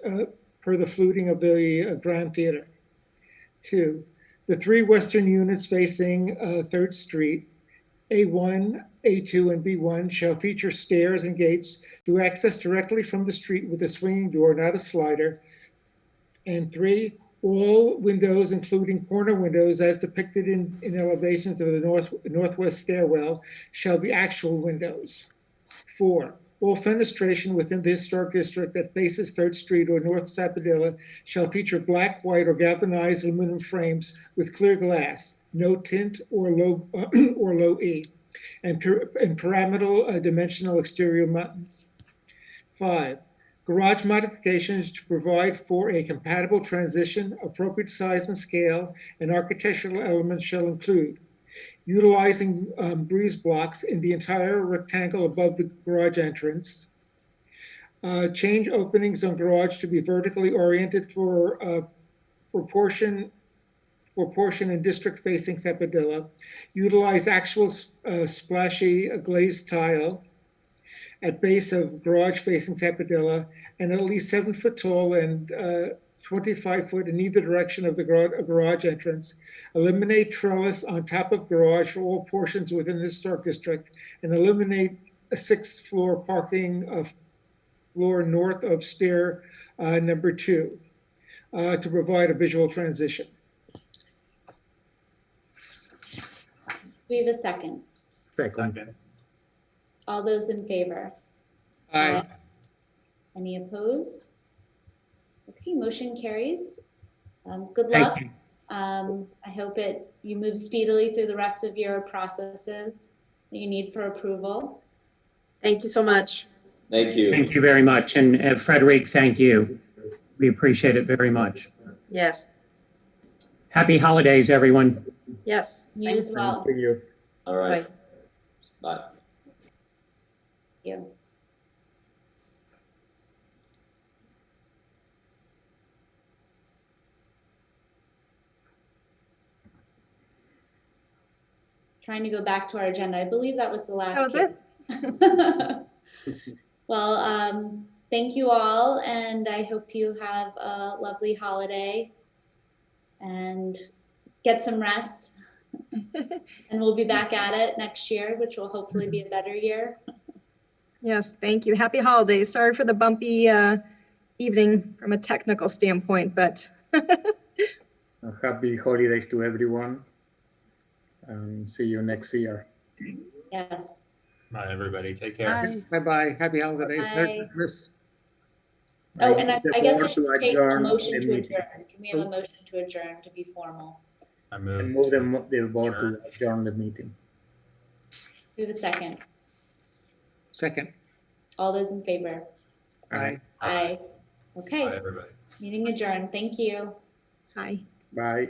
S7: per the fluting of the Grand Theater. 2, the 3 western units facing 3rd Street, A1, A2, and B1 shall feature stairs and gates to access directly from the street with a swinging door, not a slider. And 3, all windows, including corner windows as depicted in elevations of the northwest stairwell, shall be actual windows. 4, all fenestration within the historic district that faces 3rd Street or North Sapodilla shall feature black, white, or galvanized aluminum frames with clear glass, no tint or low E, and pyramidal dimensional exterior mountains. 5, garage modifications to provide for a compatible transition, appropriate size and scale, and architectural elements shall include utilizing breeze blocks in the entire rectangle above the garage entrance, change openings on garage to be vertically oriented for proportion and district facing Sapodilla, utilize actual splashy glazed tile at base of garage facing Sapodilla, and at least 7 foot tall and 25 foot in either direction of the garage entrance. Eliminate trellis on top of garage for all portions within the historic district, and eliminate a 6th floor parking floor north of stair number 2 to provide a visual transition.
S2: Do we have a second?
S4: Second.
S2: All those in favor?
S7: Aye.
S2: Any opposed? Okay, motion carries. Good
S14: Thank
S2: luck.
S14: you.
S2: I hope you move speedily through the rest of your processes that you need for approval.
S16: Thank you so much.
S15: Thank you.
S14: Thank you very much. And Frederic, thank you. We appreciate it very much.
S16: Yes.
S14: Happy holidays, everyone.
S16: Yes.
S2: You as well.
S4: Thank you.
S15: All right.
S16: Bye.
S15: Bye.
S2: Thank you. trying to go back to our agenda. I believe that was the last.
S5: That was it.
S2: Well, thank you all, and I hope you have a lovely holiday and get some rest. And we'll be back at it next year, which will hopefully be a better year.
S5: Yes, thank you. Happy holidays. Sorry for the bumpy evening from a technical standpoint, but
S4: Happy holidays to everyone. See you next year.
S2: Yes.
S6: Bye, everybody. Take care.
S3: Bye.
S7: Bye-bye. Happy holidays. Merry
S2: Bye.
S7: Christmas.
S2: Oh, and I guess I
S4: Board
S2: should
S4: to
S2: take a
S4: adjourn
S2: motion
S4: the
S2: to
S4: meeting.
S2: adjourn. Can we have a motion to adjourn to be formal?
S6: I
S4: And
S6: move.
S4: move the board to adjourn the meeting.
S2: Do we have a second?
S7: Second.
S2: All those in favor?
S7: Aye.
S2: Aye.
S6: Bye,
S2: Okay,
S6: everybody.
S2: meeting adjourned. Thank you.
S5: hi.
S4: Bye.